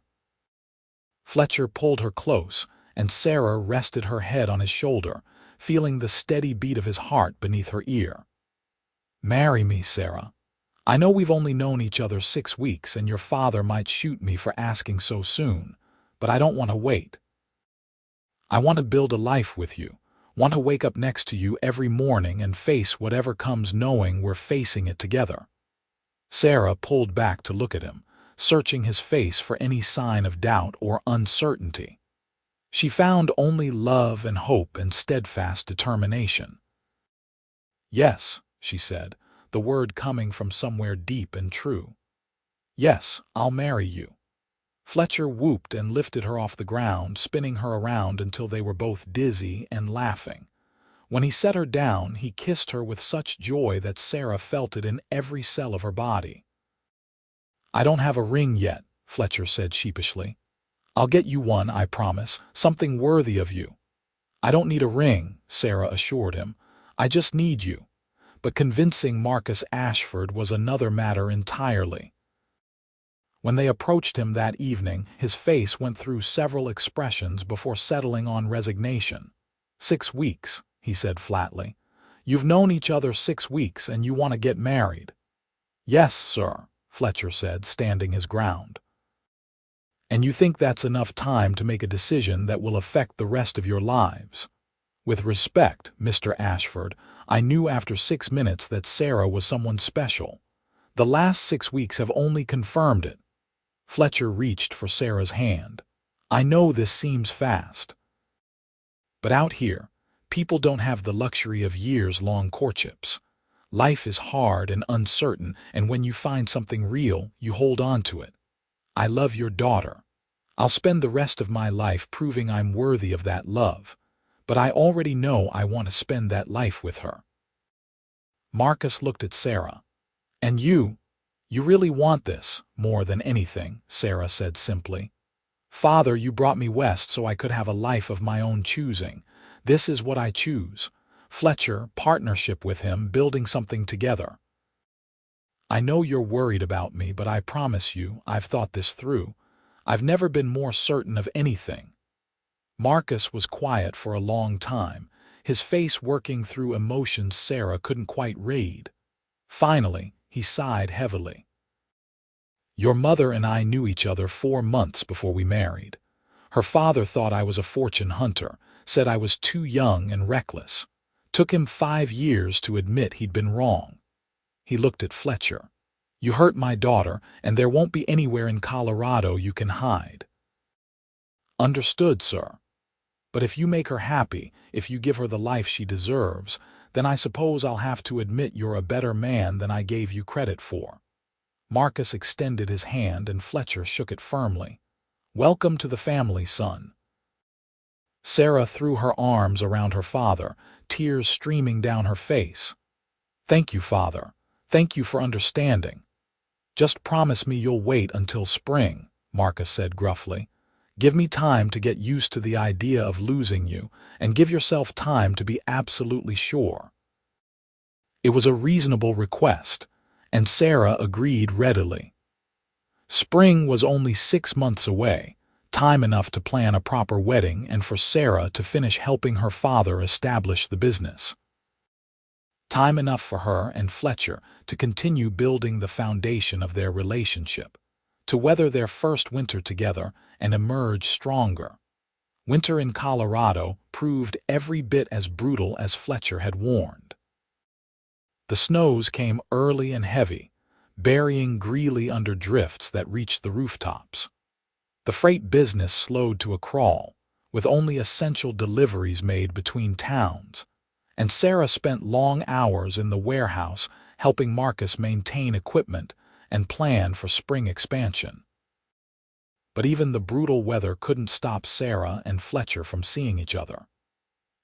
Fletcher pulled her close, and Sarah rested her head on his shoulder, feeling the steady beat of his heart beneath her ear. "Marry me, Sarah. I know we've only known each other 6 weeks, and your father might shoot me for asking so soon, but I don't want to wait. I want to build a life with you, want to wake up next to you every morning and face whatever comes knowing we're facing it together." Sarah pulled back to look at him, searching his face for any sign of doubt or uncertainty. She found only love and hope and steadfast determination. "Yes," she said, the word coming from somewhere deep and true. "Yes, I'll marry you." Fletcher whooped and lifted her off the ground, spinning her around until they were both dizzy and laughing. When he set her down, he kissed her with such joy that Sarah felt it in every cell of her body. "I don't have a ring yet," Fletcher said sheepishly. "I'll get you one, I promise, something worthy of you." "I don't need a ring," Sarah assured him. "I just need you." But convincing Marcus Ashford was another matter entirely. When they approached him that evening, his face went through several expressions before settling on resignation. "6 weeks," he said flatly. "You've known each other 6 weeks and you want to get married." "Yes, sir," Fletcher said, standing his ground. "And you think that's enough time to make a decision that will affect the rest of your lives?" "With respect, Mr. Ashford, I knew after 6 minutes that Sarah was someone special. The last 6 weeks have only confirmed it." Fletcher reached for Sarah's hand. "I know this seems fast. But out here, people don't have the luxury of years-long courtships. Life is hard and uncertain, and when you find something real, you hold on to it. I love your daughter. I'll spend the rest of my life proving I'm worthy of that love, but I already know I want to spend that life with her." Marcus looked at Sarah. "And you really want this, more than anything," Sarah said simply. "Father, you brought me west so I could have a life of my own choosing. This is what I choose. Fletcher, partnership with him, building something together." I know you're worried about me, but I promise you I've thought this through. I've never been more certain of anything." Marcus was quiet for a long time, his face working through emotions Sarah couldn't quite read. Finally, he sighed heavily. "Your mother and I knew each other 4 months before we married. Her father thought I was a fortune hunter, said I was too young and reckless. Took him 5 years to admit he'd been wrong." He looked at Fletcher. "You hurt my daughter, and there won't be anywhere in Colorado you can hide." "Understood, sir. But if you make her happy, if you give her the life she deserves, then I suppose I'll have to admit you're a better man than I gave you credit for." Marcus extended his hand and Fletcher shook it firmly. "Welcome to the family, son." Sarah threw her arms around her father, tears streaming down her face. "Thank you, Father. Thank you for understanding." "Just promise me you'll wait until spring," Marcus said gruffly. "Give me time to get used to the idea of losing you, and give yourself time to be absolutely sure." It was a reasonable request, and Sarah agreed readily. Spring was only 6 months away, time enough to plan a proper wedding and for Sarah to finish helping her father establish the business. Time enough for her and Fletcher to continue building the foundation of their relationship, to weather their first winter together and emerge stronger. Winter in Colorado proved every bit as brutal as Fletcher had warned. The snows came early and heavy, burying Greeley under drifts that reached the rooftops. The freight business slowed to a crawl, with only essential deliveries made between towns, and Sarah spent long hours in the warehouse helping Marcus maintain equipment and plan for spring expansion. But even the brutal weather couldn't stop Sarah and Fletcher from seeing each other.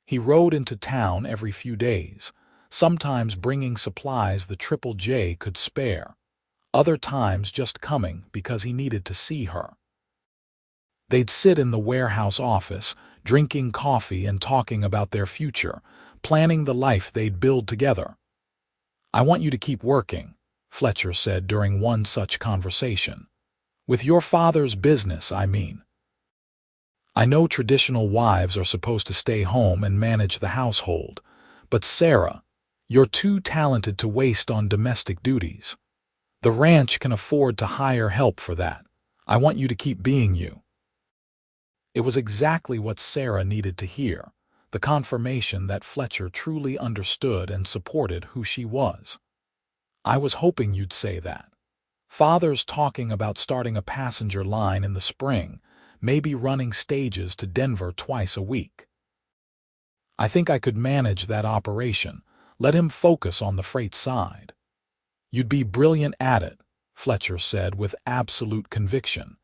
He rode into town every few days, sometimes bringing supplies the Triple J could spare, other times just coming because he needed to see her. They'd sit in the warehouse office, drinking coffee and talking about their future, planning the life they'd build together. "I want you to keep working," Fletcher said during one such conversation. "With your father's business, I mean. I know traditional wives are supposed to stay home and manage the household, but Sarah, you're too talented to waste on domestic duties. The ranch can afford to hire help for that. I want you to keep being you." It was exactly what Sarah needed to hear, the confirmation that Fletcher truly understood and supported who she was. "I was hoping you'd say that. Father's talking about starting a passenger line in the spring, maybe running stages to Denver twice a week. I think I could manage that operation, let him focus on the freight side." "You'd be brilliant at it," Fletcher said with absolute conviction.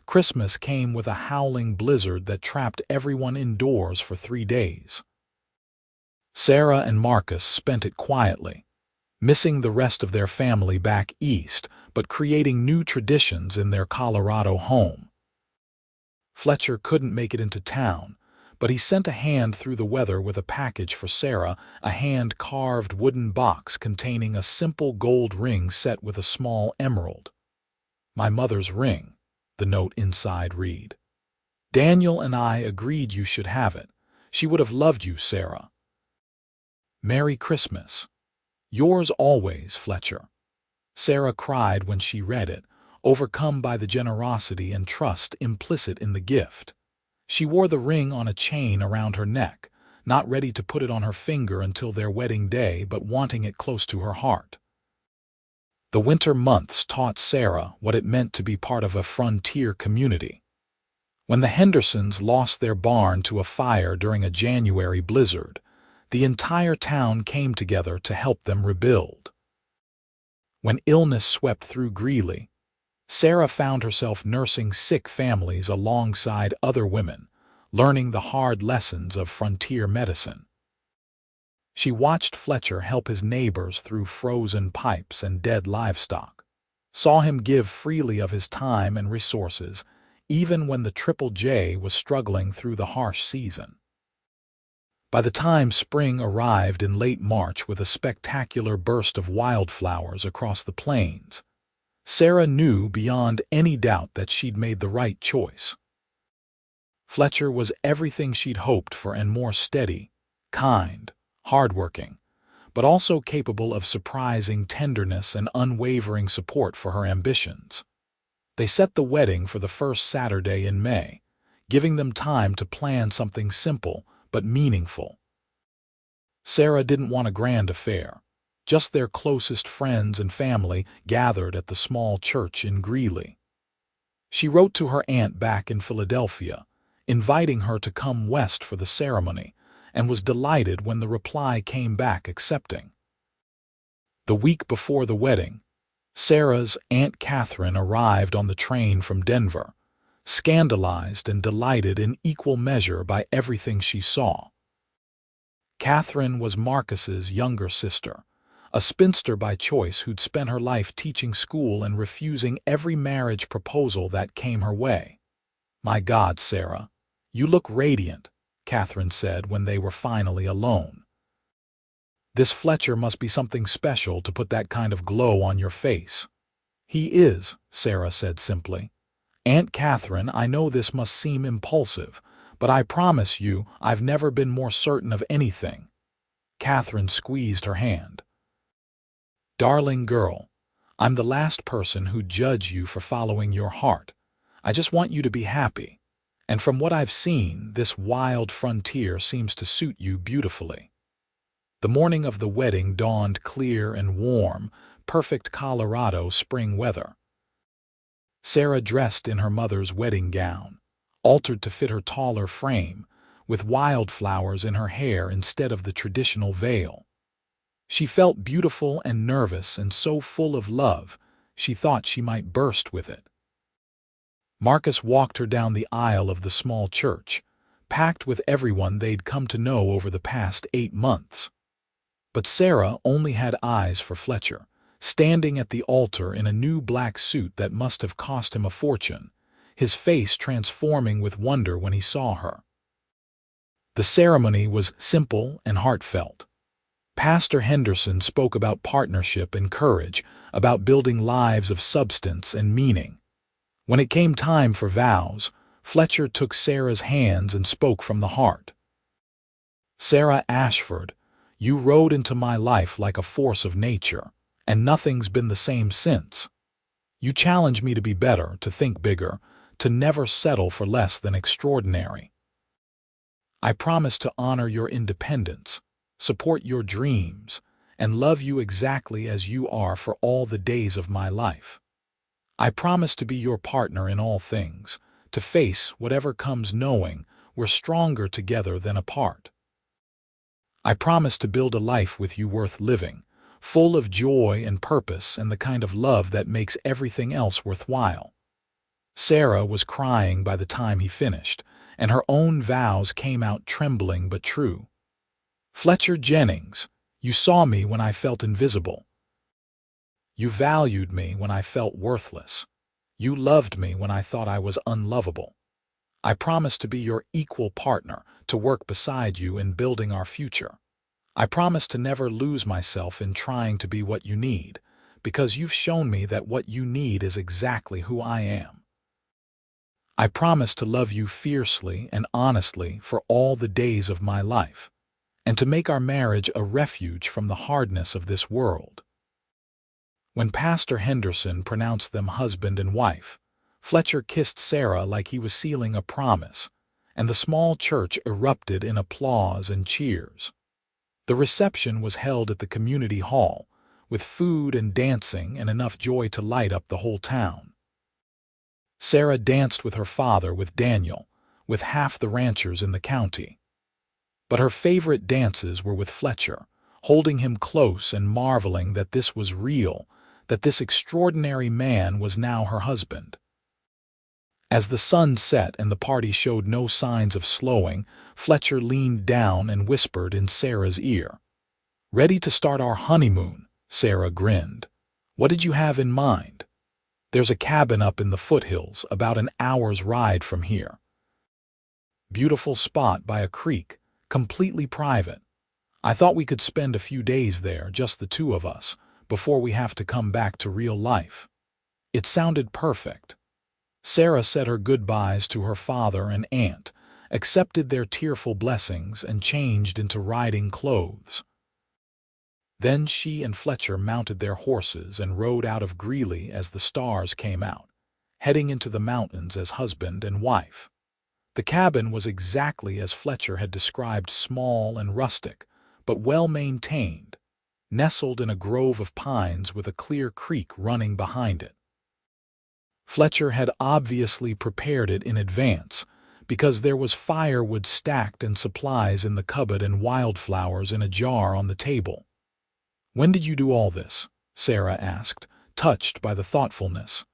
Christmas came with a howling blizzard that trapped everyone indoors for 3 days. Sarah and Marcus spent it quietly, missing the rest of their family back east, but creating new traditions in their Colorado home. Fletcher couldn't make it into town, but he sent a hand through the weather with a package for Sarah, a hand-carved wooden box containing a simple gold ring set with a small emerald. "My mother's ring," the note inside read. "Daniel and I agreed you should have it. She would have loved you, Sarah. Merry Christmas. Yours always, Fletcher." Sarah cried when she read it, overcome by the generosity and trust implicit in the gift. She wore the ring on a chain around her neck, not ready to put it on her finger until their wedding day, but wanting it close to her heart. The winter months taught Sarah what it meant to be part of a frontier community. When the Hendersons lost their barn to a fire during a January blizzard, the entire town came together to help them rebuild. When illness swept through Greeley, Sarah found herself nursing sick families alongside other women, learning the hard lessons of frontier medicine. She watched Fletcher help his neighbors through frozen pipes and dead livestock, saw him give freely of his time and resources, even when the Triple J was struggling through the harsh season. By the time spring arrived in late March with a spectacular burst of wildflowers across the plains, Sarah knew beyond any doubt that she'd made the right choice. Fletcher was everything she'd hoped for and more: steady, kind, hardworking, but also capable of surprising tenderness and unwavering support for her ambitions. They set the wedding for the first Saturday in May, giving them time to plan something simple but meaningful. Sarah didn't want a grand affair. Just their closest friends and family gathered at the small church in Greeley. She wrote to her aunt back in Philadelphia, inviting her to come west for the ceremony, and was delighted when the reply came back accepting. The week before the wedding, Sarah's Aunt Catherine arrived on the train from Denver, scandalized and delighted in equal measure by everything she saw. Catherine was Marcus's younger sister, a spinster by choice who'd spent her life teaching school and refusing every marriage proposal that came her way. "My God, Sarah, you look radiant," Catherine said when they were finally alone. "This Fletcher must be something special to put that kind of glow on your face." "He is," Sarah said simply. "Aunt Catherine, I know this must seem impulsive, but I promise you I've never been more certain of anything." Catherine squeezed her hand. "Darling girl, I'm the last person who'd judge you for following your heart. I just want you to be happy. And from what I've seen, this wild frontier seems to suit you beautifully." The morning of the wedding dawned clear and warm, perfect Colorado spring weather. Sarah dressed in her mother's wedding gown, altered to fit her taller frame, with wildflowers in her hair instead of the traditional veil. She felt beautiful and nervous and so full of love, she thought she might burst with it. Marcus walked her down the aisle of the small church, packed with everyone they'd come to know over the past 8 months. But Sarah only had eyes for Fletcher, standing at the altar in a new black suit that must have cost him a fortune, his face transforming with wonder when he saw her. The ceremony was simple and heartfelt. Pastor Henderson spoke about partnership and courage, about building lives of substance and meaning. When it came time for vows, Fletcher took Sarah's hands and spoke from the heart. "Sarah Ashford, you rode into my life like a force of nature, and nothing's been the same since. You challenge me to be better, to think bigger, to never settle for less than extraordinary. I promise to honor your independence, support your dreams, and love you exactly as you are for all the days of my life. I promise to be your partner in all things, to face whatever comes knowing we're stronger together than apart. I promise to build a life with you worth living, full of joy and purpose and the kind of love that makes everything else worthwhile." Sarah was crying by the time he finished, and her own vows came out trembling but true. "Fletcher Jennings, you saw me when I felt invisible. You valued me when I felt worthless. You loved me when I thought I was unlovable. I promise to be your equal partner, to work beside you in building our future. I promise to never lose myself in trying to be what you need, because you've shown me that what you need is exactly who I am. I promise to love you fiercely and honestly for all the days of my life, and to make our marriage a refuge from the hardness of this world." When Pastor Henderson pronounced them husband and wife, Fletcher kissed Sarah like he was sealing a promise, and the small church erupted in applause and cheers. The reception was held at the community hall, with food and dancing and enough joy to light up the whole town. Sarah danced with her father, with Daniel, with half the ranchers in the county. But her favorite dances were with Fletcher, holding him close and marveling that this was real, that this extraordinary man was now her husband. As the sun set and the party showed no signs of slowing, Fletcher leaned down and whispered in Sarah's ear. "Ready to start our honeymoon?" Sarah grinned. "What did you have in mind?" "There's a cabin up in the foothills, about an hour's ride from here. Beautiful spot by a creek, completely private. I thought we could spend a few days there, just the two of us, before we have to come back to real life." It sounded perfect. Sarah said her goodbyes to her father and aunt, accepted their tearful blessings, and changed into riding clothes. Then she and Fletcher mounted their horses and rode out of Greeley as the stars came out, heading into the mountains as husband and wife. The cabin was exactly as Fletcher had described, small and rustic, but well-maintained, nestled in a grove of pines with a clear creek running behind it. Fletcher had obviously prepared it in advance, because there was firewood stacked and supplies in the cupboard and wildflowers in a jar on the table. "When did you do all this?" Sarah asked, touched by the thoughtfulness.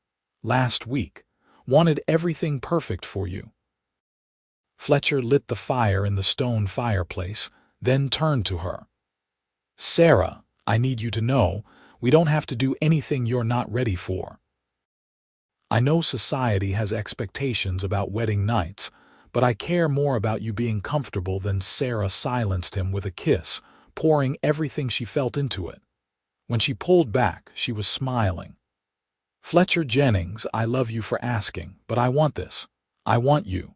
"Last week. Wanted everything perfect for you." Fletcher lit the fire in the stone fireplace, then turned to her. "Sarah, I need you to know, we don't have to do anything you're not ready for. I know society has expectations about wedding nights, but I care more about you being comfortable than." Sarah silenced him with a kiss, pouring everything she felt into it. When she pulled back, she was smiling. "Fletcher Jennings, I love you for asking, but I want this. I want you.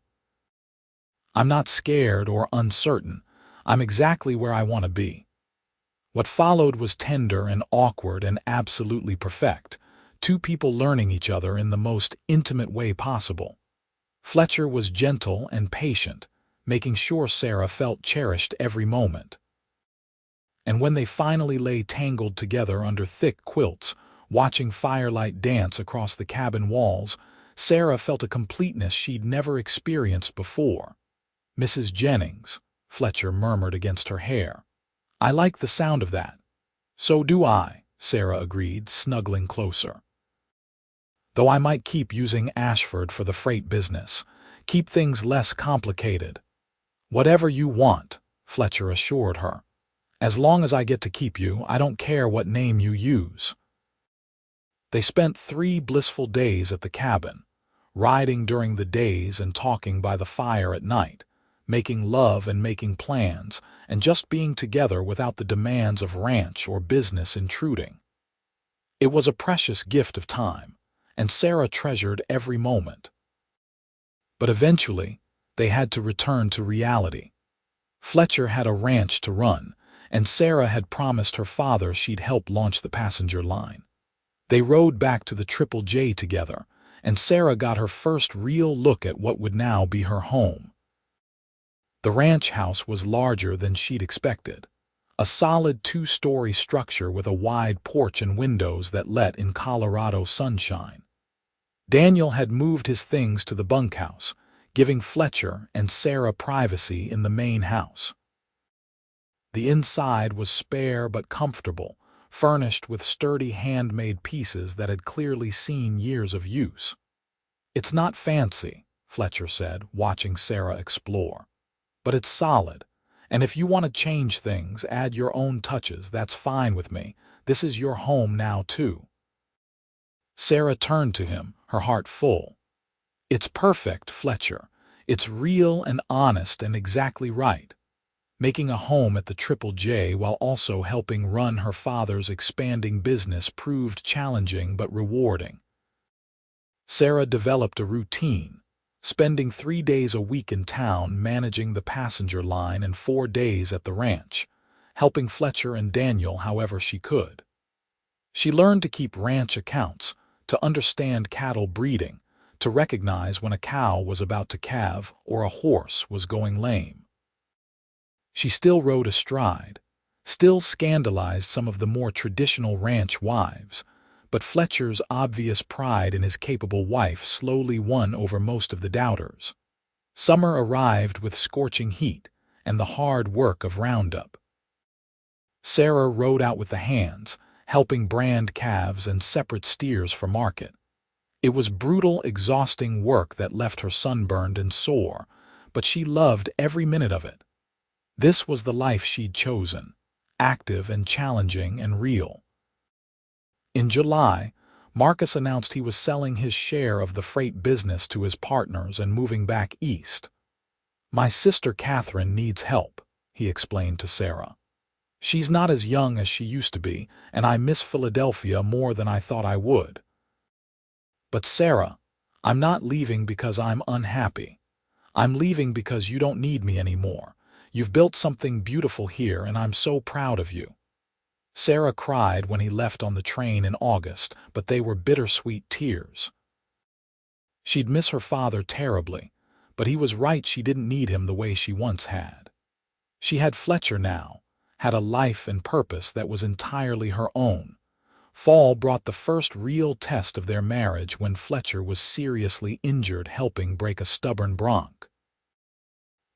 I'm not scared or uncertain. I'm exactly where I want to be." What followed was tender and awkward and absolutely perfect, two people learning each other in the most intimate way possible. Fletcher was gentle and patient, making sure Sarah felt cherished every moment. And when they finally lay tangled together under thick quilts, watching firelight dance across the cabin walls, Sarah felt a completeness she'd never experienced before. "Mrs. Jennings," Fletcher murmured against her hair. "I like the sound of that." "So do I," Sarah agreed, snuggling closer. "Though I might keep using Ashford for the freight business, keep things less complicated." "Whatever you want," Fletcher assured her. "As long as I get to keep you, I don't care what name you use." They spent 3 blissful days at the cabin, riding during the days and talking by the fire at night, making love and making plans, and just being together without the demands of ranch or business intruding. It was a precious gift of time, and Sarah treasured every moment. But eventually, they had to return to reality. Fletcher had a ranch to run, and Sarah had promised her father she'd help launch the passenger line. They rode back to the Triple J together, and Sarah got her first real look at what would now be her home. The ranch house was larger than she'd expected, a solid 2-story structure with a wide porch and windows that let in Colorado sunshine. Daniel had moved his things to the bunkhouse, giving Fletcher and Sarah privacy in the main house. The inside was spare but comfortable, furnished with sturdy handmade pieces that had clearly seen years of use. "It's not fancy," Fletcher said, watching Sarah explore. "But it's solid, and if you want to change things, add your own touches, that's fine with me. This is your home now, too." Sarah turned to him, her heart full. "It's perfect, Fletcher. It's real and honest and exactly right." Making a home at the Triple J while also helping run her father's expanding business proved challenging but rewarding. Sarah developed a routine, spending 3 days a week in town managing the passenger line and 4 days at the ranch, helping Fletcher and Daniel however she could. She learned to keep ranch accounts, to understand cattle breeding, to recognize when a cow was about to calve or a horse was going lame. She still rode astride, still scandalized some of the more traditional ranch wives, but Fletcher's obvious pride in his capable wife slowly won over most of the doubters. Summer arrived with scorching heat and the hard work of roundup. Sarah rode out with the hands, helping brand calves and separate steers for market. It was brutal, exhausting work that left her sunburned and sore, but she loved every minute of it. This was the life she'd chosen, active and challenging and real. In July, Marcus announced he was selling his share of the freight business to his partners and moving back east. "My sister Catherine needs help," he explained to Sarah. She's not as young as she used to be, and I miss Philadelphia more than I thought I would. But Sarah, I'm not leaving because I'm unhappy. I'm leaving because you don't need me anymore. You've built something beautiful here, and I'm so proud of you. Sarah cried when he left on the train in August, but they were bittersweet tears. She'd miss her father terribly, but he was right, she didn't need him the way she once had. She had Fletcher now, had a life and purpose that was entirely her own. Fall brought the first real test of their marriage when Fletcher was seriously injured helping break a stubborn bronc.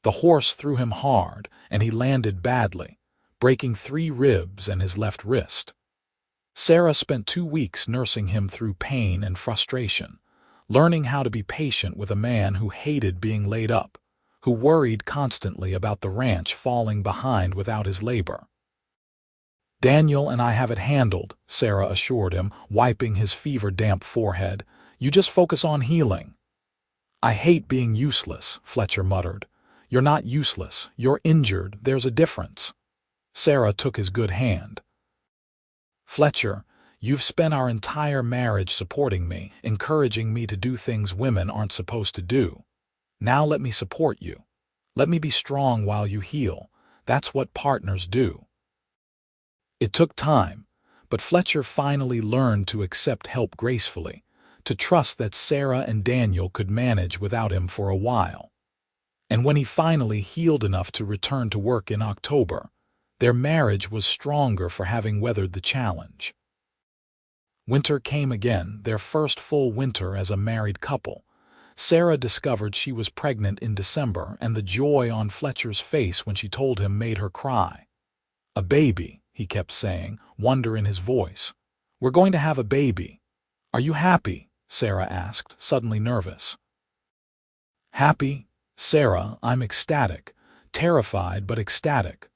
The horse threw him hard, and he landed badly, breaking 3 ribs and his left wrist. Sarah spent 2 weeks nursing him through pain and frustration, learning how to be patient with a man who hated being laid up, who worried constantly about the ranch falling behind without his labor. "Daniel and I have it handled," Sarah assured him, wiping his fever-damp forehead. "You just focus on healing." "I hate being useless," Fletcher muttered. "You're not useless. You're injured. There's a difference." Sarah took his good hand. "Fletcher, you've spent our entire marriage supporting me, encouraging me to do things women aren't supposed to do. Now let me support you. Let me be strong while you heal. That's what partners do." It took time, but Fletcher finally learned to accept help gracefully, to trust that Sarah and Daniel could manage without him for a while. And when he finally healed enough to return to work in October, their marriage was stronger for having weathered the challenge. Winter came again, their first full winter as a married couple. Sarah discovered she was pregnant in December, and the joy on Fletcher's face when she told him made her cry. "A baby," he kept saying, wonder in his voice. "We're going to have a baby. Are you happy?" Sarah asked, suddenly nervous. "Happy? Sarah, I'm ecstatic. Terrified, but ecstatic."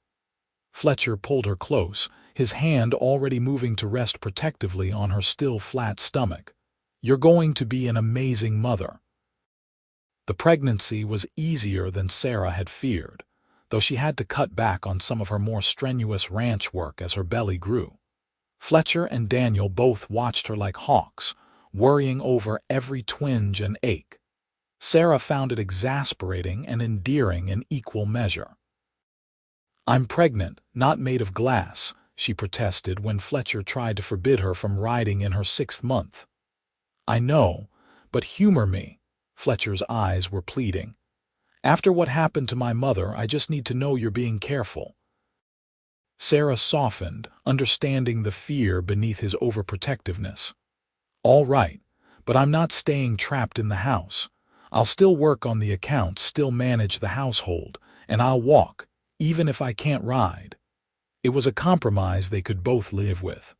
Fletcher pulled her close, his hand already moving to rest protectively on her still flat stomach. "You're going to be an amazing mother." The pregnancy was easier than Sarah had feared, though she had to cut back on some of her more strenuous ranch work as her belly grew. Fletcher and Daniel both watched her like hawks, worrying over every twinge and ache. Sarah found it exasperating and endearing in equal measure. "I'm pregnant, not made of glass," she protested when Fletcher tried to forbid her from riding in her 6th month. "I know, but humor me." Fletcher's eyes were pleading. "After what happened to my mother, I just need to know you're being careful." Sarah softened, understanding the fear beneath his overprotectiveness. "All right, but I'm not staying trapped in the house. I'll still work on the accounts, still manage the household, and I'll walk, even if I can't ride." It was a compromise they could both live with.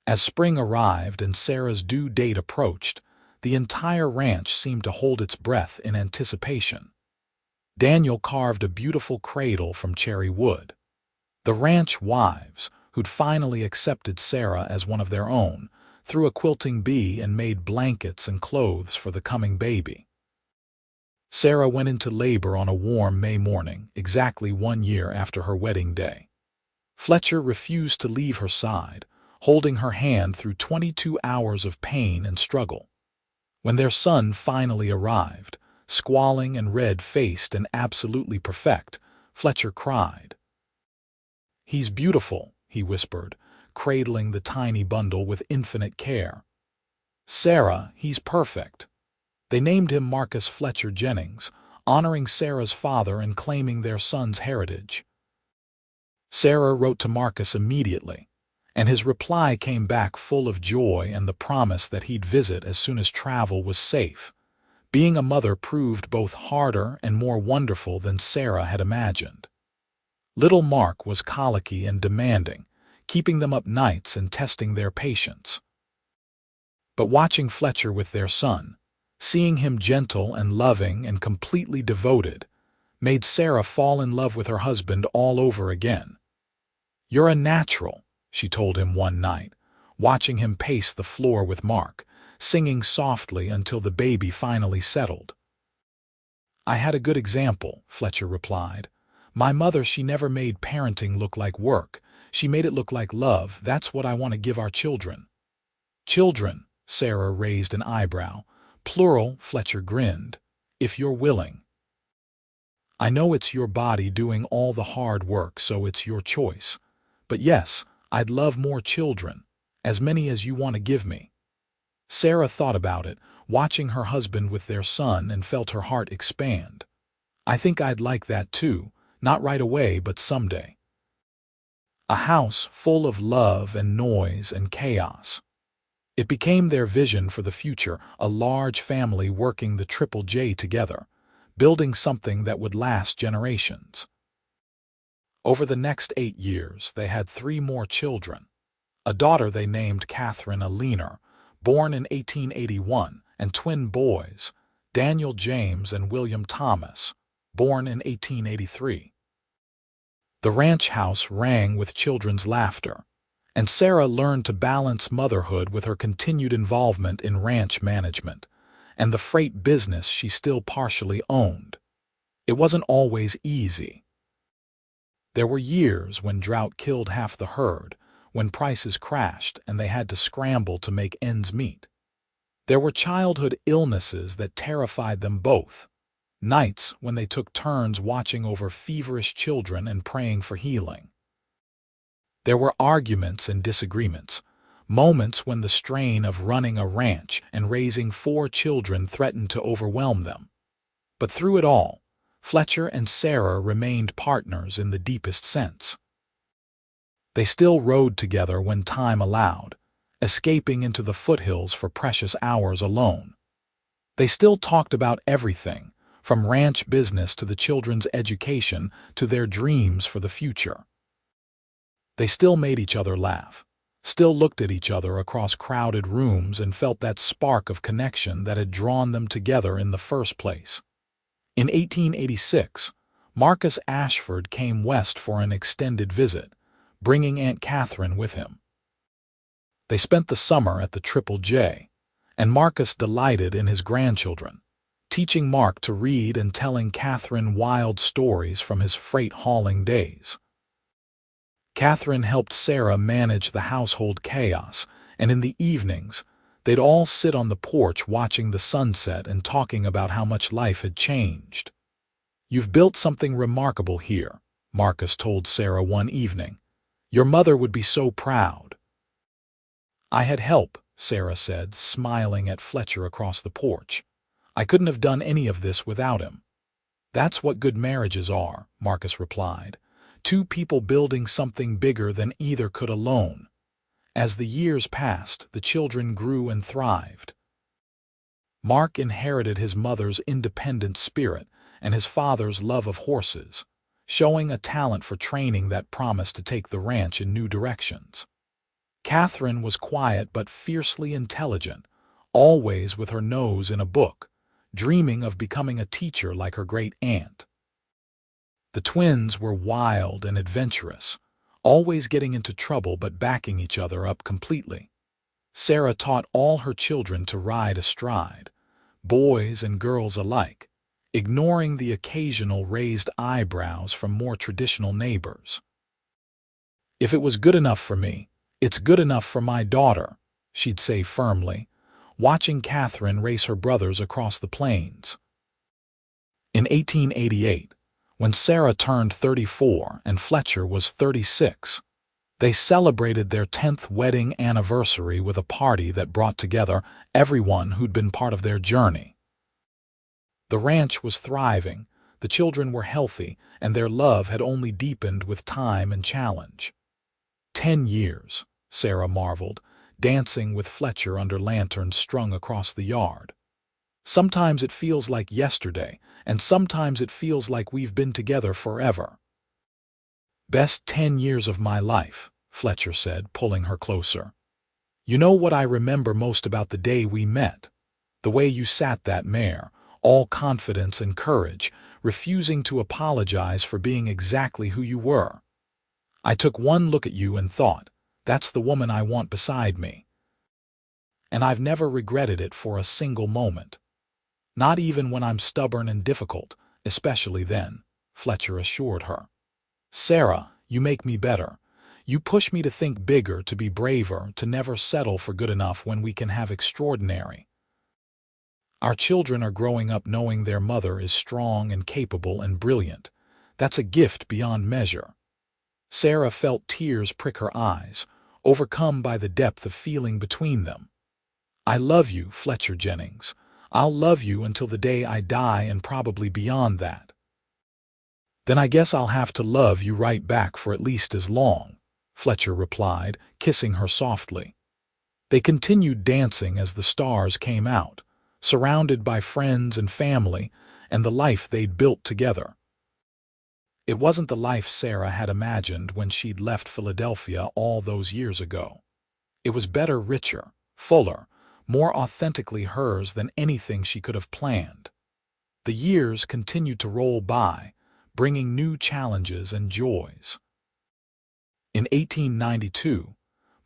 As spring arrived and Sarah's due date approached, the entire ranch seemed to hold its breath in anticipation. Daniel carved a beautiful cradle from cherry wood. The ranch wives, who'd finally accepted Sarah as one of their own, threw a quilting bee and made blankets and clothes for the coming baby. Sarah went into labor on a warm May morning, exactly 1 year after her wedding day. Fletcher refused to leave her side, holding her hand through 22 hours of pain and struggle. When their son finally arrived, squalling and red-faced and absolutely perfect, Fletcher cried. "He's beautiful," he whispered, cradling the tiny bundle with infinite care. "Sarah, he's perfect." They named him Marcus Fletcher Jennings, honoring Sarah's father and claiming their son's heritage. Sarah wrote to Marcus immediately, and his reply came back full of joy and the promise that he'd visit as soon as travel was safe. Being a mother proved both harder and more wonderful than Sarah had imagined. Little Mark was colicky and demanding, keeping them up nights and testing their patience. But watching Fletcher with their son, seeing him gentle and loving and completely devoted, made Sarah fall in love with her husband all over again. "You're a natural," she told him one night, watching him pace the floor with Mark, singing softly until the baby finally settled. "I had a good example," Fletcher replied. My mother, she never made parenting look like work. She made it look like love. That's what I want to give our children." "Children," Sarah raised an eyebrow. "Plural," Fletcher grinned. "If you're willing. I know it's your body doing all the hard work, so it's your choice. But yes, I'd love more children, as many as you want to give me." Sarah thought about it, watching her husband with their son, and felt her heart expand. "I think I'd like that too, not right away, but someday." A house full of love and noise and chaos. It became their vision for the future, a large family working the Triple J together, building something that would last generations. Over the next 8 years, they had 3 more children. A daughter they named Catherine Aliner, born in 1881, and twin boys, Daniel James and William Thomas, born in 1883. The ranch house rang with children's laughter, and Sarah learned to balance motherhood with her continued involvement in ranch management and the freight business she still partially owned. It wasn't always easy. There were years when drought killed half the herd, when prices crashed and they had to scramble to make ends meet. There were childhood illnesses that terrified them both, nights when they took turns watching over feverish children and praying for healing. There were arguments and disagreements, moments when the strain of running a ranch and raising 4 children threatened to overwhelm them. But through it all, Fletcher and Sarah remained partners in the deepest sense. They still rode together when time allowed, escaping into the foothills for precious hours alone. They still talked about everything, from ranch business to the children's education to their dreams for the future. They still made each other laugh, still looked at each other across crowded rooms, and felt that spark of connection that had drawn them together in the first place. In 1886, Marcus Ashford came west for an extended visit, bringing Aunt Catherine with him. They spent the summer at the Triple J, and Marcus delighted in his grandchildren, teaching Mark to read and telling Catherine wild stories from his freight hauling days. Catherine helped Sarah manage the household chaos, and in the evenings, they'd all sit on the porch watching the sunset and talking about how much life had changed. "You've built something remarkable here," Marcus told Sarah one evening. "Your mother would be so proud." "I had help," Sarah said, smiling at Fletcher across the porch. "I couldn't have done any of this without him." "That's what good marriages are," Marcus replied. 2 people building something bigger than either could alone. As the years passed, the children grew and thrived. Mark inherited his mother's independent spirit and his father's love of horses, showing a talent for training that promised to take the ranch in new directions. Catherine was quiet but fiercely intelligent, always with her nose in a book, dreaming of becoming a teacher like her great-aunt. The twins were wild and adventurous, always getting into trouble but backing each other up completely. Sarah taught all her children to ride astride, boys and girls alike, ignoring the occasional raised eyebrows from more traditional neighbors. "If it was good enough for me, it's good enough for my daughter," she'd say firmly, watching Catherine race her brothers across the plains. In 1888, when Sarah turned 34 and Fletcher was 36, they celebrated their 10th wedding anniversary with a party that brought together everyone who'd been part of their journey. The ranch was thriving, the children were healthy, and their love had only deepened with time and challenge. 10 years, Sarah marveled, dancing with Fletcher under lanterns strung across the yard. "Sometimes it feels like yesterday, and sometimes it feels like we've been together forever." "Best 10 years of my life," Fletcher said, pulling her closer. "You know what I remember most about the day we met? The way you sat that mare, all confidence and courage, refusing to apologize for being exactly who you were. I took one look at you and thought, that's the woman I want beside me. And I've never regretted it for a single moment. Not even when I'm stubborn and difficult, especially then." Fletcher assured her. Sarah, you make me better. You push me to think bigger, to be braver, to never settle for good enough when we can have extraordinary. Our children are growing up knowing their mother is strong and capable and brilliant. That's a gift beyond measure. Sarah felt tears prick her eyes, overcome by the depth of feeling between them. I love you, Fletcher Jennings. I'll love you until the day I die and probably beyond that. Then I guess I'll have to love you right back for at least as long, Fletcher replied, kissing her softly. They continued dancing as the stars came out, surrounded by friends and family and the life they'd built together. It wasn't the life Sarah had imagined when she'd left Philadelphia all those years ago. It was better, richer, fuller, more authentically hers than anything she could have planned. The years continued to roll by, bringing new challenges and joys. In 1892,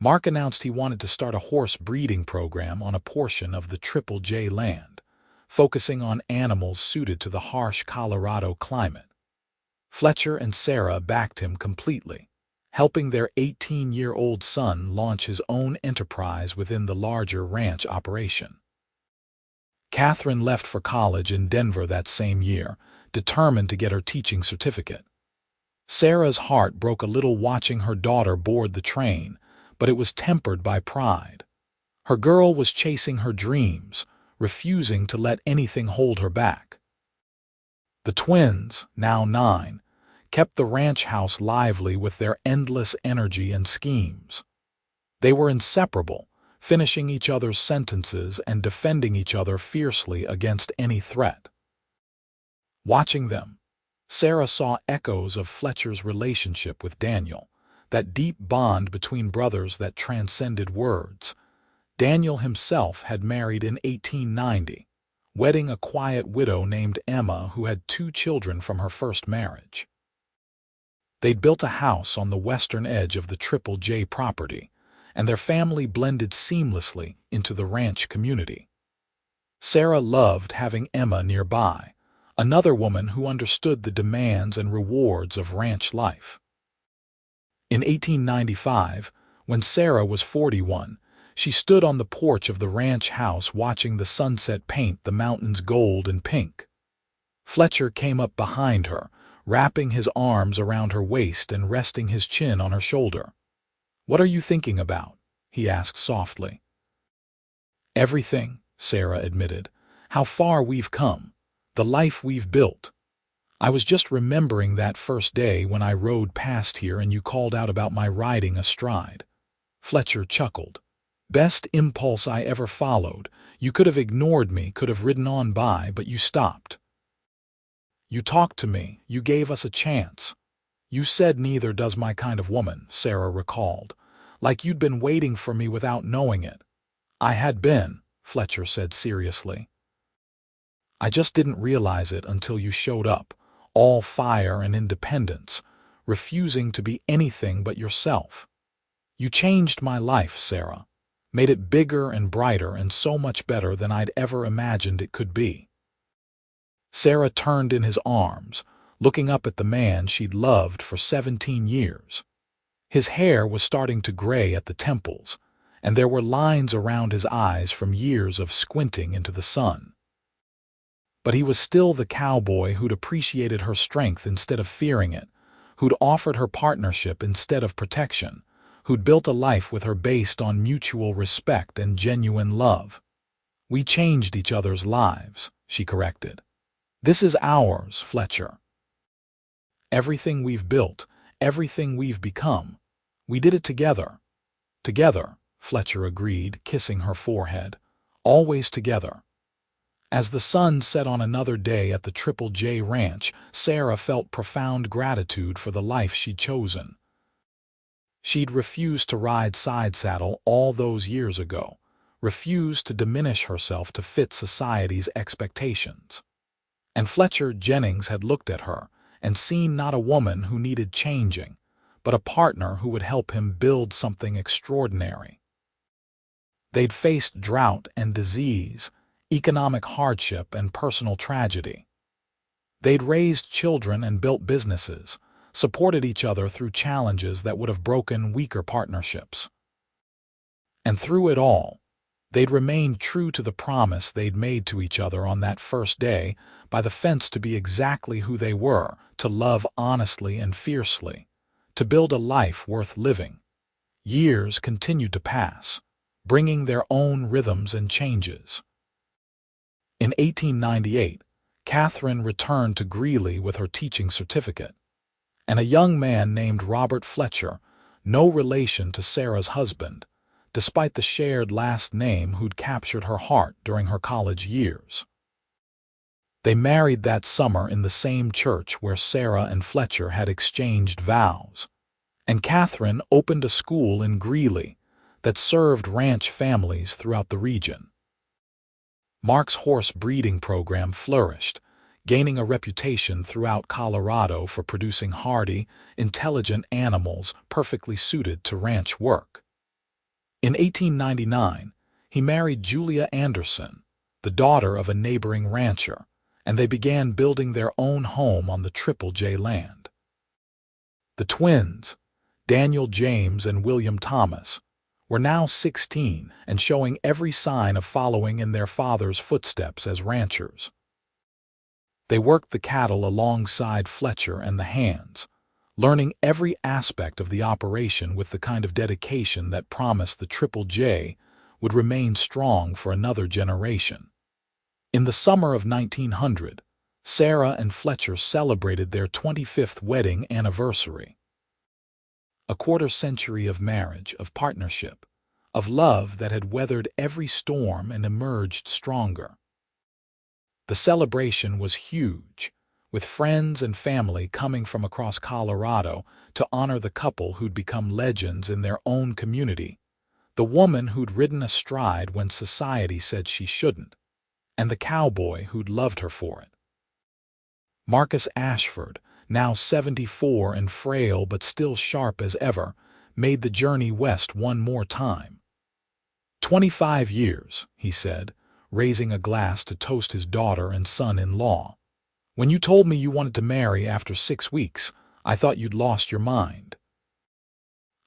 Mark announced he wanted to start a horse breeding program on a portion of the Triple J land, focusing on animals suited to the harsh Colorado climate. Fletcher and Sarah backed him completely, helping their 18-year-old son launch his own enterprise within the larger ranch operation. Catherine left for college in Denver that same year, determined to get her teaching certificate. Sarah's heart broke a little watching her daughter board the train, but it was tempered by pride. Her girl was chasing her dreams, refusing to let anything hold her back. The twins, now 9, kept the ranch house lively with their endless energy and schemes. They were inseparable, finishing each other's sentences and defending each other fiercely against any threat. Watching them, Sarah saw echoes of Fletcher's relationship with Daniel, that deep bond between brothers that transcended words. Daniel himself had married in 1890, wedding a quiet widow named Emma who had 2 children from her first marriage. They'd built a house on the western edge of the Triple J property, and their family blended seamlessly into the ranch community. Sarah loved having Emma nearby, another woman who understood the demands and rewards of ranch life. In 1895, when Sarah was 41, she stood on the porch of the ranch house watching the sunset paint the mountains gold and pink. Fletcher came up behind her, wrapping his arms around her waist and resting his chin on her shoulder. "What are you thinking about?" he asked softly. "Everything," Sarah admitted. "How far we've come. The life we've built. I was just remembering that first day when I rode past here and you called out about my riding astride." Fletcher chuckled. "Best impulse I ever followed. You could have ignored me, could have ridden on by, but you stopped. You talked to me, you gave us a chance. You said neither does my kind of woman," Sarah recalled, "like you'd been waiting for me without knowing it." "I had been," Fletcher said seriously. "I just didn't realize it until you showed up, all fire and independence, refusing to be anything but yourself. You changed my life, Sarah, made it bigger and brighter and so much better than I'd ever imagined it could be." Sarah turned in his arms, looking up at the man she'd loved for 17 years. His hair was starting to gray at the temples, and there were lines around his eyes from years of squinting into the sun. But he was still the cowboy who'd appreciated her strength instead of fearing it, who'd offered her partnership instead of protection, who'd built a life with her based on mutual respect and genuine love. "We changed each other's lives," she corrected. "This is ours, Fletcher. Everything we've built, everything we've become, we did it together." "Together," Fletcher agreed, kissing her forehead. "Always together." As the sun set on another day at the Triple J Ranch, Sarah felt profound gratitude for the life she'd chosen. She'd refused to ride Sidesaddle all those years ago, refused to diminish herself to fit society's expectations. And Fletcher Jennings had looked at her and seen not a woman who needed changing, but a partner who would help him build something extraordinary. They'd faced drought and disease, economic hardship and personal tragedy. They'd raised children and built businesses, supported each other through challenges that would have broken weaker partnerships. And through it all, they'd remained true to the promise they'd made to each other on that first day by the fence to be exactly who they were, to love honestly and fiercely, to build a life worth living. Years continued to pass, bringing their own rhythms and changes. In 1898, Catherine returned to Greeley with her teaching certificate, and a young man named Robert Fletcher, no relation to Sarah's husband, despite the shared last name, who'd captured her heart during her college years. They married that summer in the same church where Sarah and Fletcher had exchanged vows, and Catherine opened a school in Greeley that served ranch families throughout the region. Mark's horse breeding program flourished, gaining a reputation throughout Colorado for producing hardy, intelligent animals perfectly suited to ranch work. In 1899, he married Julia Anderson, the daughter of a neighboring rancher, and they began building their own home on the Triple J land. The twins, Daniel James and William Thomas, were now 16 and showing every sign of following in their father's footsteps as ranchers. They worked the cattle alongside Fletcher and the hands, learning every aspect of the operation with the kind of dedication that promised the Triple J would remain strong for another generation. In the summer of 1900, Sarah and Fletcher celebrated their 25th wedding anniversary. A quarter-century of marriage, of partnership, of love that had weathered every storm and emerged stronger. The celebration was huge, with friends and family coming from across Colorado to honor the couple who'd become legends in their own community, the woman who'd ridden astride when society said she shouldn't, and the cowboy who'd loved her for it. Marcus Ashford, now 74 and frail but still sharp as ever, made the journey west one more time. 25 years, he said, raising a glass to toast his daughter and son-in-law. When you told me you wanted to marry after 6 weeks, I thought you'd lost your mind.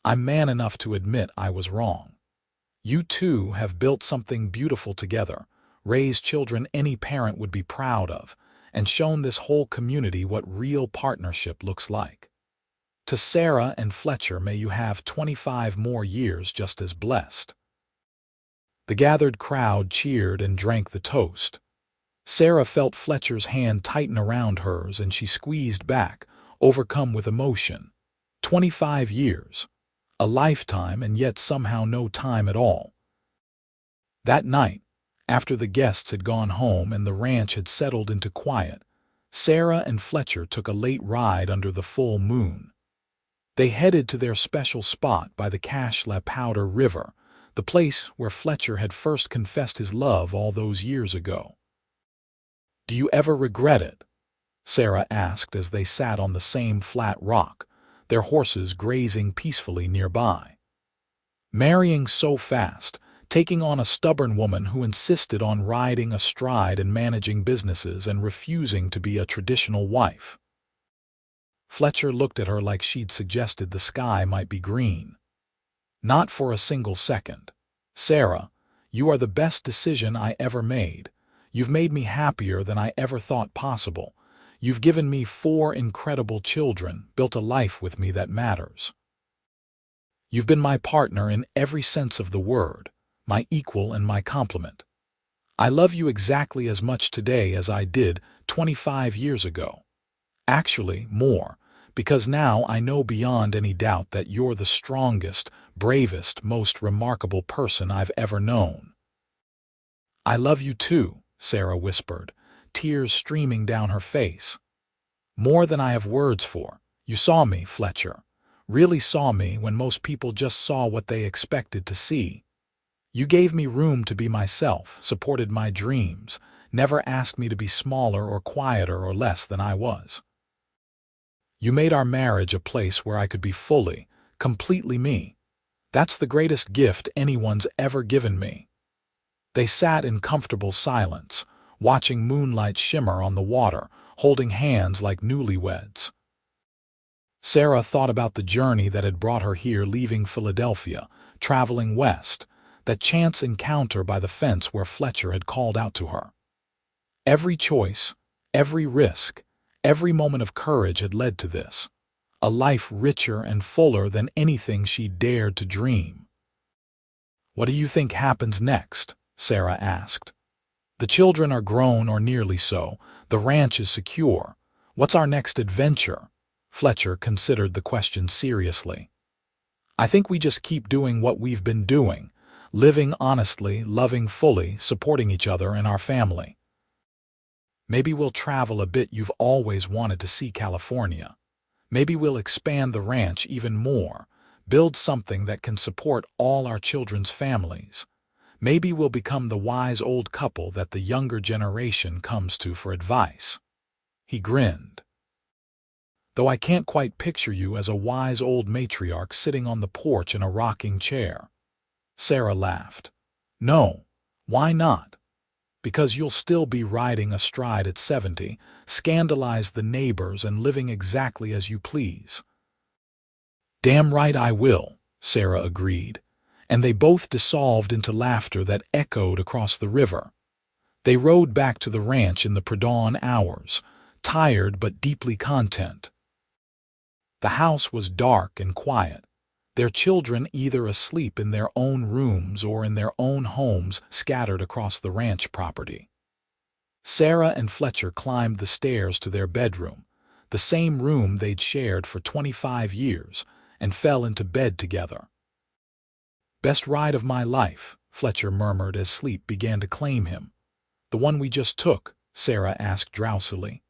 I'm man enough to admit I was wrong. You two have built something beautiful together, raised children any parent would be proud of, and shown this whole community what real partnership looks like. To Sarah and Fletcher, may you have 25 more years just as blessed. The gathered crowd cheered and drank the toast. Sarah felt Fletcher's hand tighten around hers, and she squeezed back, overcome with emotion. 25 years. A lifetime, and yet somehow no time at all. That night, after the guests had gone home and the ranch had settled into quiet, Sarah and Fletcher took a late ride under the full moon. They headed to their special spot by the Cache La Powder River, the place where Fletcher had first confessed his love all those years ago. "Do you ever regret it?" Sarah asked as they sat on the same flat rock, their horses grazing peacefully nearby. Marrying so fast, taking on a stubborn woman who insisted on riding astride and managing businesses and refusing to be a traditional wife. Fletcher looked at her like she'd suggested the sky might be green. "Not for a single second. Sarah, you are the best decision I ever made. You've made me happier than I ever thought possible. You've given me 4 incredible children, built a life with me that matters. You've been my partner in every sense of the word, my equal and my complement. I love you exactly as much today as I did 25 years ago. Actually, more, because now I know beyond any doubt that you're the strongest, bravest, most remarkable person I've ever known." "I love you too," Sarah whispered, tears streaming down her face. "More than I have words for. You saw me, Fletcher. Really saw me when most people just saw what they expected to see. You gave me room to be myself, supported my dreams, never asked me to be smaller or quieter or less than I was. You made our marriage a place where I could be fully, completely me. That's the greatest gift anyone's ever given me." They sat in comfortable silence, watching moonlight shimmer on the water, holding hands like newlyweds. Sarah thought about the journey that had brought her here, leaving Philadelphia, traveling west, that chance encounter by the fence where Fletcher had called out to her. Every choice, every risk, every moment of courage had led to this, a life richer and fuller than anything she dared to dream. "What do you think happens next?" Sarah asked. "The children are grown or nearly so. The ranch is secure. What's our next adventure?" Fletcher considered the question seriously. "I think we just keep doing what we've been doing, living honestly, loving fully, supporting each other and our family. Maybe we'll travel a bit. You've always wanted to see California. Maybe we'll expand the ranch even more, build something that can support all our children's families. Maybe we'll become the wise old couple that the younger generation comes to for advice." He grinned. "Though I can't quite picture you as a wise old matriarch sitting on the porch in a rocking chair." Sarah laughed. "No, why not? Because you'll still be riding astride at 70, scandalize the neighbors and living exactly as you please." "Damn right I will," Sarah agreed, and they both dissolved into laughter that echoed across the river. They rode back to the ranch in the pre-dawn hours, tired but deeply content. The house was dark and quiet, their children either asleep in their own rooms or in their own homes scattered across the ranch property. Sarah and Fletcher climbed the stairs to their bedroom, the same room they'd shared for 25 years, and fell into bed together. "Best ride of my life," Fletcher murmured as sleep began to claim him. "The one we just took?" Sarah asked drowsily.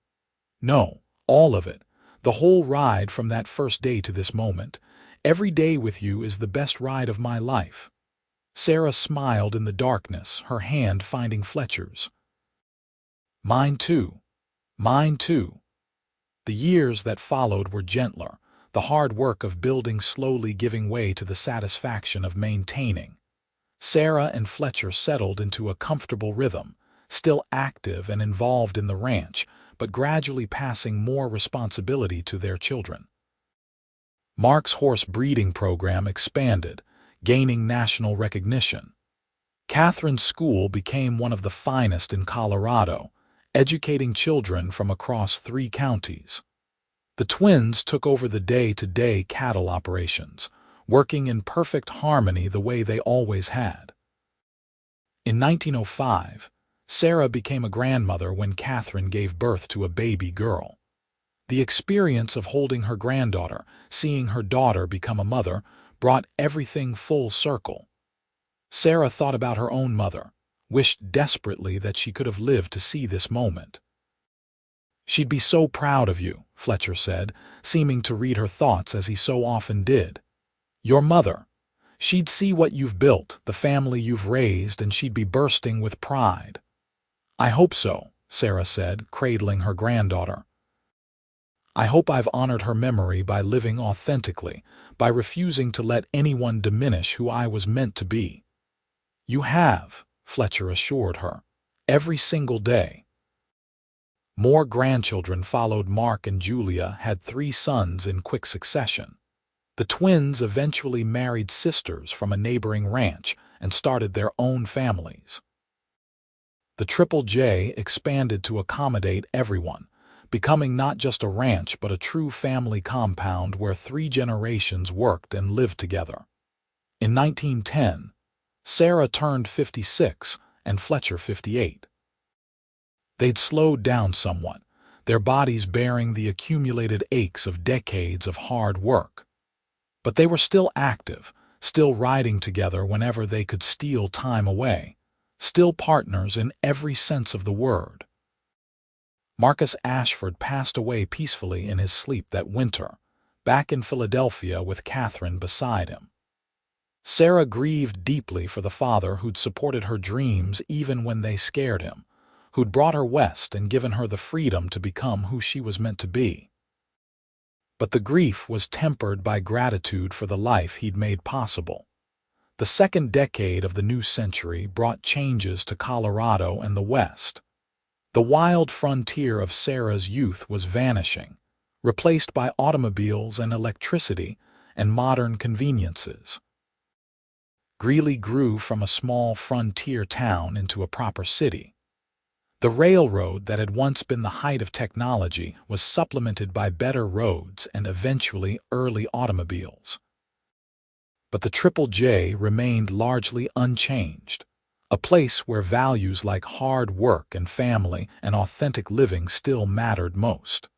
"No, all of it. The whole ride from that first day to this moment. Every day with you is the best ride of my life." Sarah smiled in the darkness, her hand finding Fletcher's. "Mine too. Mine too." The years that followed were gentler, the hard work of building slowly giving way to the satisfaction of maintaining. Sarah and Fletcher settled into a comfortable rhythm, still active and involved in the ranch, but gradually passing more responsibility to their children. Mark's horse breeding program expanded, gaining national recognition. Catherine's school became one of the finest in Colorado, educating children from across 3 counties. The twins took over the day-to-day cattle operations, working in perfect harmony the way they always had. In 1905, Sarah became a grandmother when Catherine gave birth to a baby girl. The experience of holding her granddaughter, seeing her daughter become a mother, brought everything full circle. Sarah thought about her own mother, wished desperately that she could have lived to see this moment. "She'd be so proud of you," Fletcher said, seeming to read her thoughts as he so often did. "Your mother. She'd see what you've built, the family you've raised, and she'd be bursting with pride." "I hope so," Sarah said, cradling her granddaughter. "I hope I've honored her memory by living authentically, by refusing to let anyone diminish who I was meant to be." "You have," Fletcher assured her, "every single day." More grandchildren followed. Mark and Julia had 3 sons in quick succession. The twins eventually married sisters from a neighboring ranch and started their own families. The Triple J expanded to accommodate everyone, becoming not just a ranch but a true family compound where 3 generations worked and lived together. In 1910, Sarah turned 56 and Fletcher 58. They'd slowed down somewhat, their bodies bearing the accumulated aches of decades of hard work. But they were still active, still riding together whenever they could steal time away, still partners in every sense of the word. Marcus Ashford passed away peacefully in his sleep that winter, back in Philadelphia with Catherine beside him. Sarah grieved deeply for the father who'd supported her dreams even when they scared him, who'd brought her west and given her the freedom to become who she was meant to be. But the grief was tempered by gratitude for the life he'd made possible. The second decade of the new century brought changes to Colorado and the West. The wild frontier of Sarah's youth was vanishing, replaced by automobiles and electricity and modern conveniences. Greeley grew from a small frontier town into a proper city. The railroad that had once been the height of technology was supplemented by better roads and eventually early automobiles. But the Triple J remained largely unchanged, a place where values like hard work and family and authentic living still mattered most.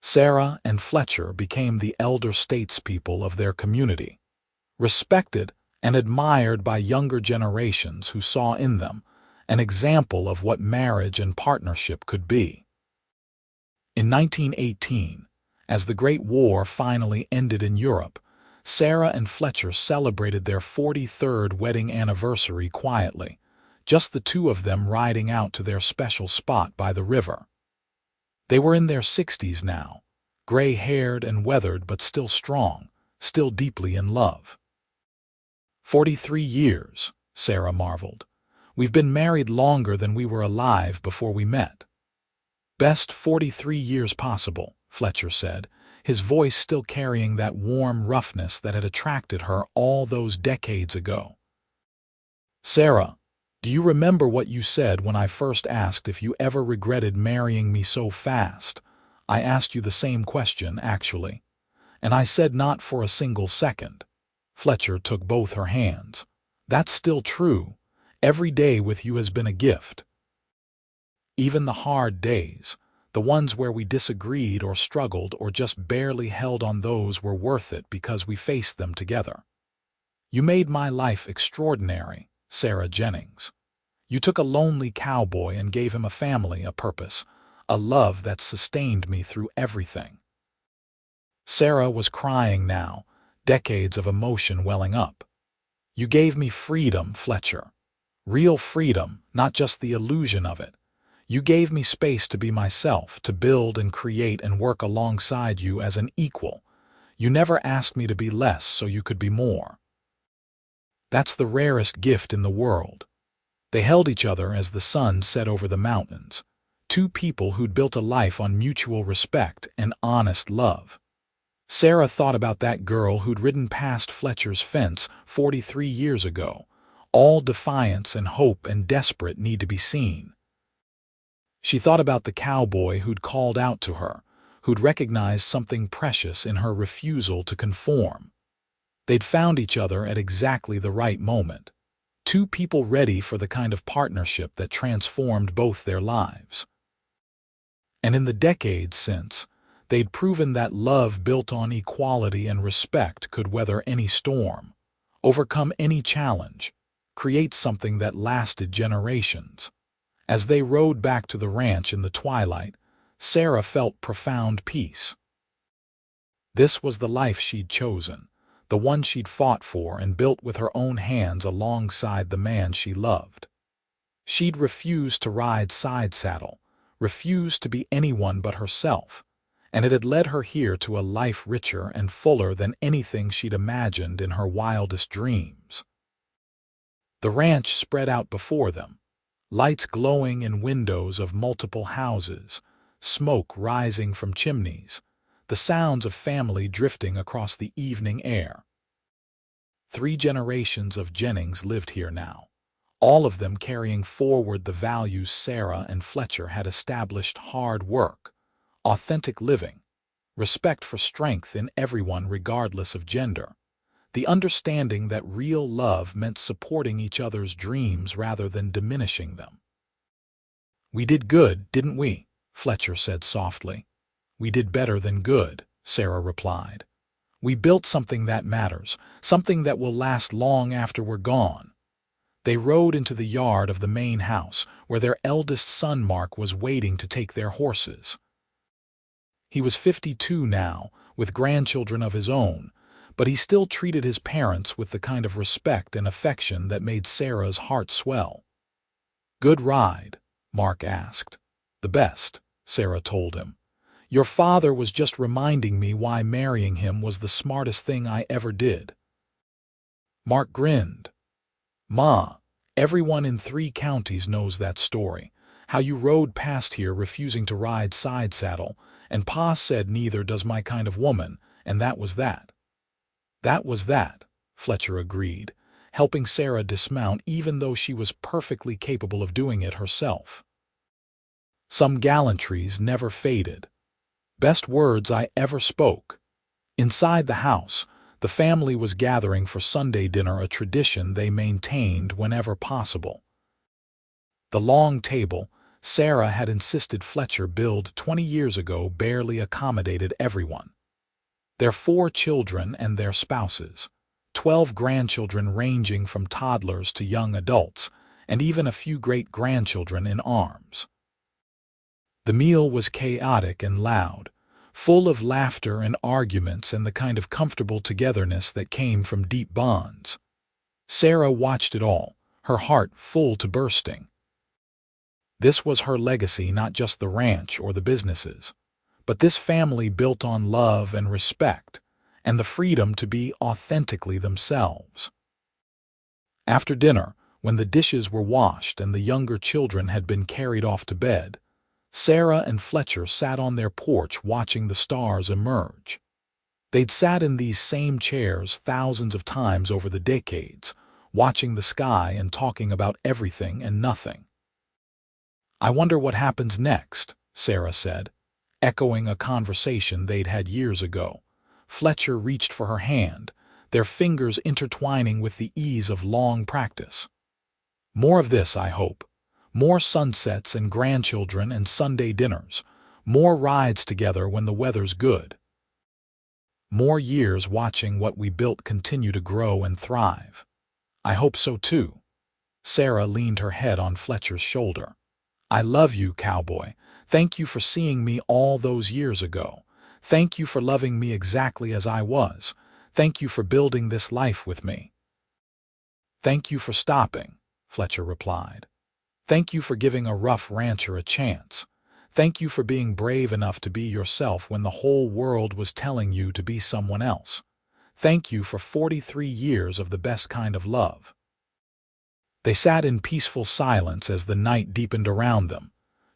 Sarah and Fletcher became the elder statespeople of their community, respected and admired by younger generations who saw in them an example of what marriage and partnership could be. In 1918, as the Great War finally ended in Europe, Sarah and Fletcher celebrated their 43rd wedding anniversary quietly, just the two of them riding out to their special spot by the river. They were in their 60s now, gray-haired and weathered but still strong, still deeply in love. 43 years, Sarah marveled. We've been married longer than we were alive before we met. Best 43 years possible, Fletcher said, his voice still carrying that warm roughness that had attracted her all those decades ago. Sarah, do you remember what you said when I first asked if you ever regretted marrying me so fast? I asked you the same question, actually. And I said not for a single second. Fletcher took both her hands. That's still true. Every day with you has been a gift. Even the hard days, the ones where we disagreed or struggled or just barely held on, those were worth it because we faced them together. You made my life extraordinary, Fletcher Jennings. You took a lonely cowboy and gave him a family, a purpose, a love that sustained me through everything. Sarah was crying now, decades of emotion welling up. You gave me freedom, Fletcher. Real freedom, not just the illusion of it. You gave me space to be myself, to build and create and work alongside you as an equal. You never asked me to be less so you could be more. That's the rarest gift in the world. They held each other as the sun set over the mountains, two people who'd built a life on mutual respect and honest love. Sarah thought about that girl who'd ridden past Fletcher's fence 43 years ago, all defiance and hope and desperate need to be seen. She thought about the cowboy who'd called out to her, who'd recognized something precious in her refusal to conform. They'd found each other at exactly the right moment, two people ready for the kind of partnership that transformed both their lives. And in the decades since, they'd proven that love built on equality and respect could weather any storm, overcome any challenge, create something that lasted generations. As they rode back to the ranch in the twilight, Sarah felt profound peace. This was the life she'd chosen, the one she'd fought for and built with her own hands alongside the man she loved. She'd refused to ride Sidesaddle, refused to be anyone but herself, and it had led her here to a life richer and fuller than anything she'd imagined in her wildest dreams. The ranch spread out before them, lights glowing in windows of multiple houses, smoke rising from chimneys, the sounds of family drifting across the evening air. 3 generations of Jennings lived here now, all of them carrying forward the values Sarah and Fletcher had established: hard work, authentic living, respect for strength in everyone regardless of gender, the understanding that real love meant supporting each other's dreams rather than diminishing them. We did good, didn't we? Fletcher said softly. We did better than good, Sarah replied. We built something that matters, something that will last long after we're gone. They rode into the yard of the main house, where their eldest son Mark was waiting to take their horses. He was 52 now, with grandchildren of his own, but he still treated his parents with the kind of respect and affection that made Sarah's heart swell. Good ride? Mark asked. The best, Sarah told him. Your father was just reminding me why marrying him was the smartest thing I ever did. Mark grinned. Ma, everyone in 3 counties knows that story, How you rode past here refusing to ride Sidesaddle, and Pa said neither does my kind of woman, and that was that. That was that, Fletcher agreed, helping Sarah dismount even though she was perfectly capable of doing it herself. Some gallantries never faded. Best words I ever spoke. Inside the house, the family was gathering for Sunday dinner, a tradition they maintained whenever possible. The long table Sarah had insisted Fletcher build 20 years ago barely accommodated everyone. Their 4 children and their spouses, 12 grandchildren ranging from toddlers to young adults, and even a few great-grandchildren in arms. The meal was chaotic and loud, full of laughter and arguments and the kind of comfortable togetherness that came from deep bonds. Sarah watched it all, her heart full to bursting. This was her legacy, not just the ranch or the businesses, but this family built on love and respect, and the freedom to be authentically themselves. After dinner, when the dishes were washed and the younger children had been carried off to bed, Sarah and Fletcher sat on their porch watching the stars emerge. They'd sat in these same chairs thousands of times over the decades, watching the sky and talking about everything and nothing. "I wonder what happens next," Sarah said, echoing a conversation they'd had years ago. Fletcher reached for her hand, their fingers intertwining with the ease of long practice. "More of this, I hope. More sunsets and grandchildren and Sunday dinners. More rides together when the weather's good. More years watching what we built continue to grow and thrive." "I hope so too." Sarah leaned her head on Fletcher's shoulder. "I love you, Cowboy. Thank you for seeing me all those years ago. Thank you for loving me exactly as I was. Thank you for building this life with me." "Thank you for stopping," Fletcher replied. "Thank you for giving a rough rancher a chance. Thank you for being brave enough to be yourself when the whole world was telling you to be someone else. Thank you for 43 years of the best kind of love." They sat in peaceful silence as the night deepened around them.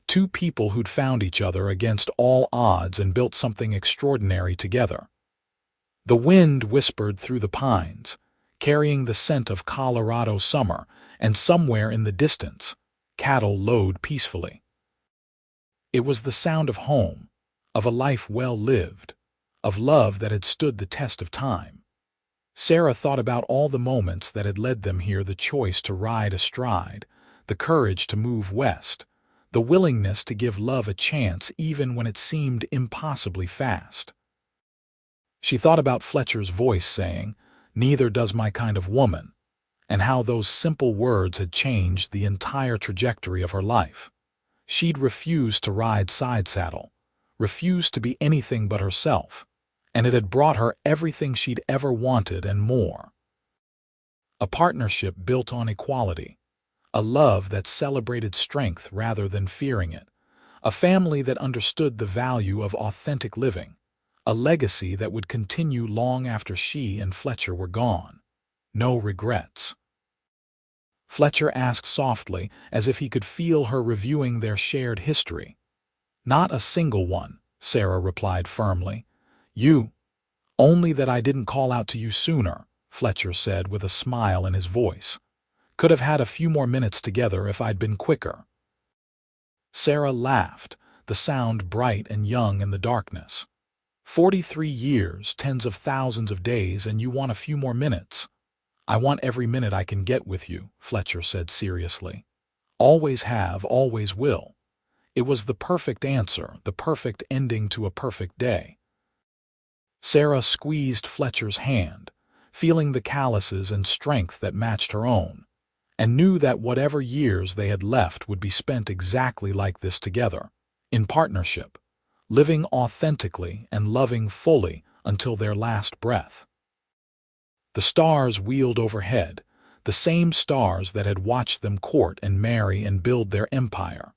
2 people who'd found each other against all odds and built something extraordinary together. The wind whispered through the pines, carrying the scent of Colorado summer, and somewhere in the distance, cattle lowed peacefully. It was the sound of home, of a life well lived, of love that had stood the test of time. Sarah thought about all the moments that had led them here, the choice to ride astride, the courage to move west, the willingness to give love a chance even when it seemed impossibly fast. She thought about Fletcher's voice saying, "Neither does my kind of woman," and how those simple words had changed the entire trajectory of her life. She'd refused to ride Sidesaddle, refused to be anything but herself, and it had brought her everything she'd ever wanted and more. A partnership built on equality, a love that celebrated strength rather than fearing it, a family that understood the value of authentic living, a legacy that would continue long after she and Fletcher were gone. No regrets. Fletcher asked softly, as if he could feel her reviewing their shared history. "Not a single one," Sarah replied firmly. "You, only that I didn't call out to you sooner," Fletcher said with a smile in his voice. "Could have had a few more minutes together if I'd been quicker." Sarah laughed, the sound bright and young in the darkness. 43 years, tens of thousands of days, and you want a few more minutes. "I want every minute I can get with you," Fletcher said seriously. "Always have, always will." It was the perfect answer, the perfect ending to a perfect day. Sarah squeezed Fletcher's hand, feeling the calluses and strength that matched her own, and knew that whatever years they had left would be spent exactly like this together, in partnership, living authentically and loving fully until their last breath. The stars wheeled overhead, the same stars that had watched them court and marry and build their empire.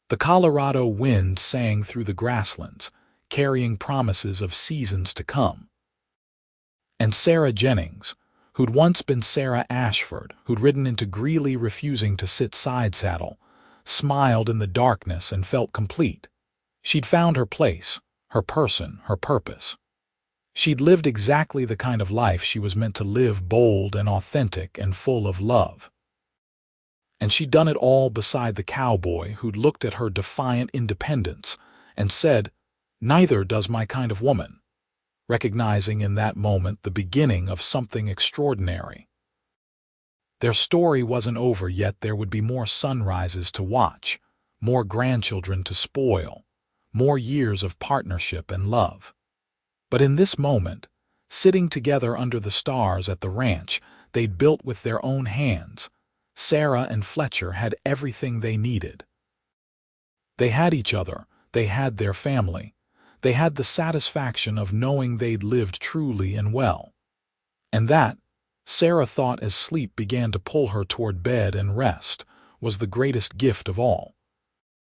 The Colorado wind sang through the grasslands, carrying promises of seasons to come. And Sarah Jennings, who'd once been Sarah Ashford, who'd ridden into Greeley refusing to sit Sidesaddle, smiled in the darkness, and felt complete. She'd found her place, her person, her purpose. She'd lived exactly the kind of life she was meant to live, bold and authentic and full of love. And she'd done it all beside the cowboy who'd looked at her defiant independence and said, "Neither does my kind of woman," recognizing in that moment the beginning of something extraordinary. Their story wasn't over yet. There would be more sunrises to watch, more grandchildren to spoil, more years of partnership and love. But in this moment, sitting together under the stars at the ranch they'd built with their own hands, Sarah and Fletcher had everything they needed. They had each other, they had their family, they had the satisfaction of knowing they'd lived truly and well. And that, Sarah thought as sleep began to pull her toward bed and rest, was the greatest gift of all.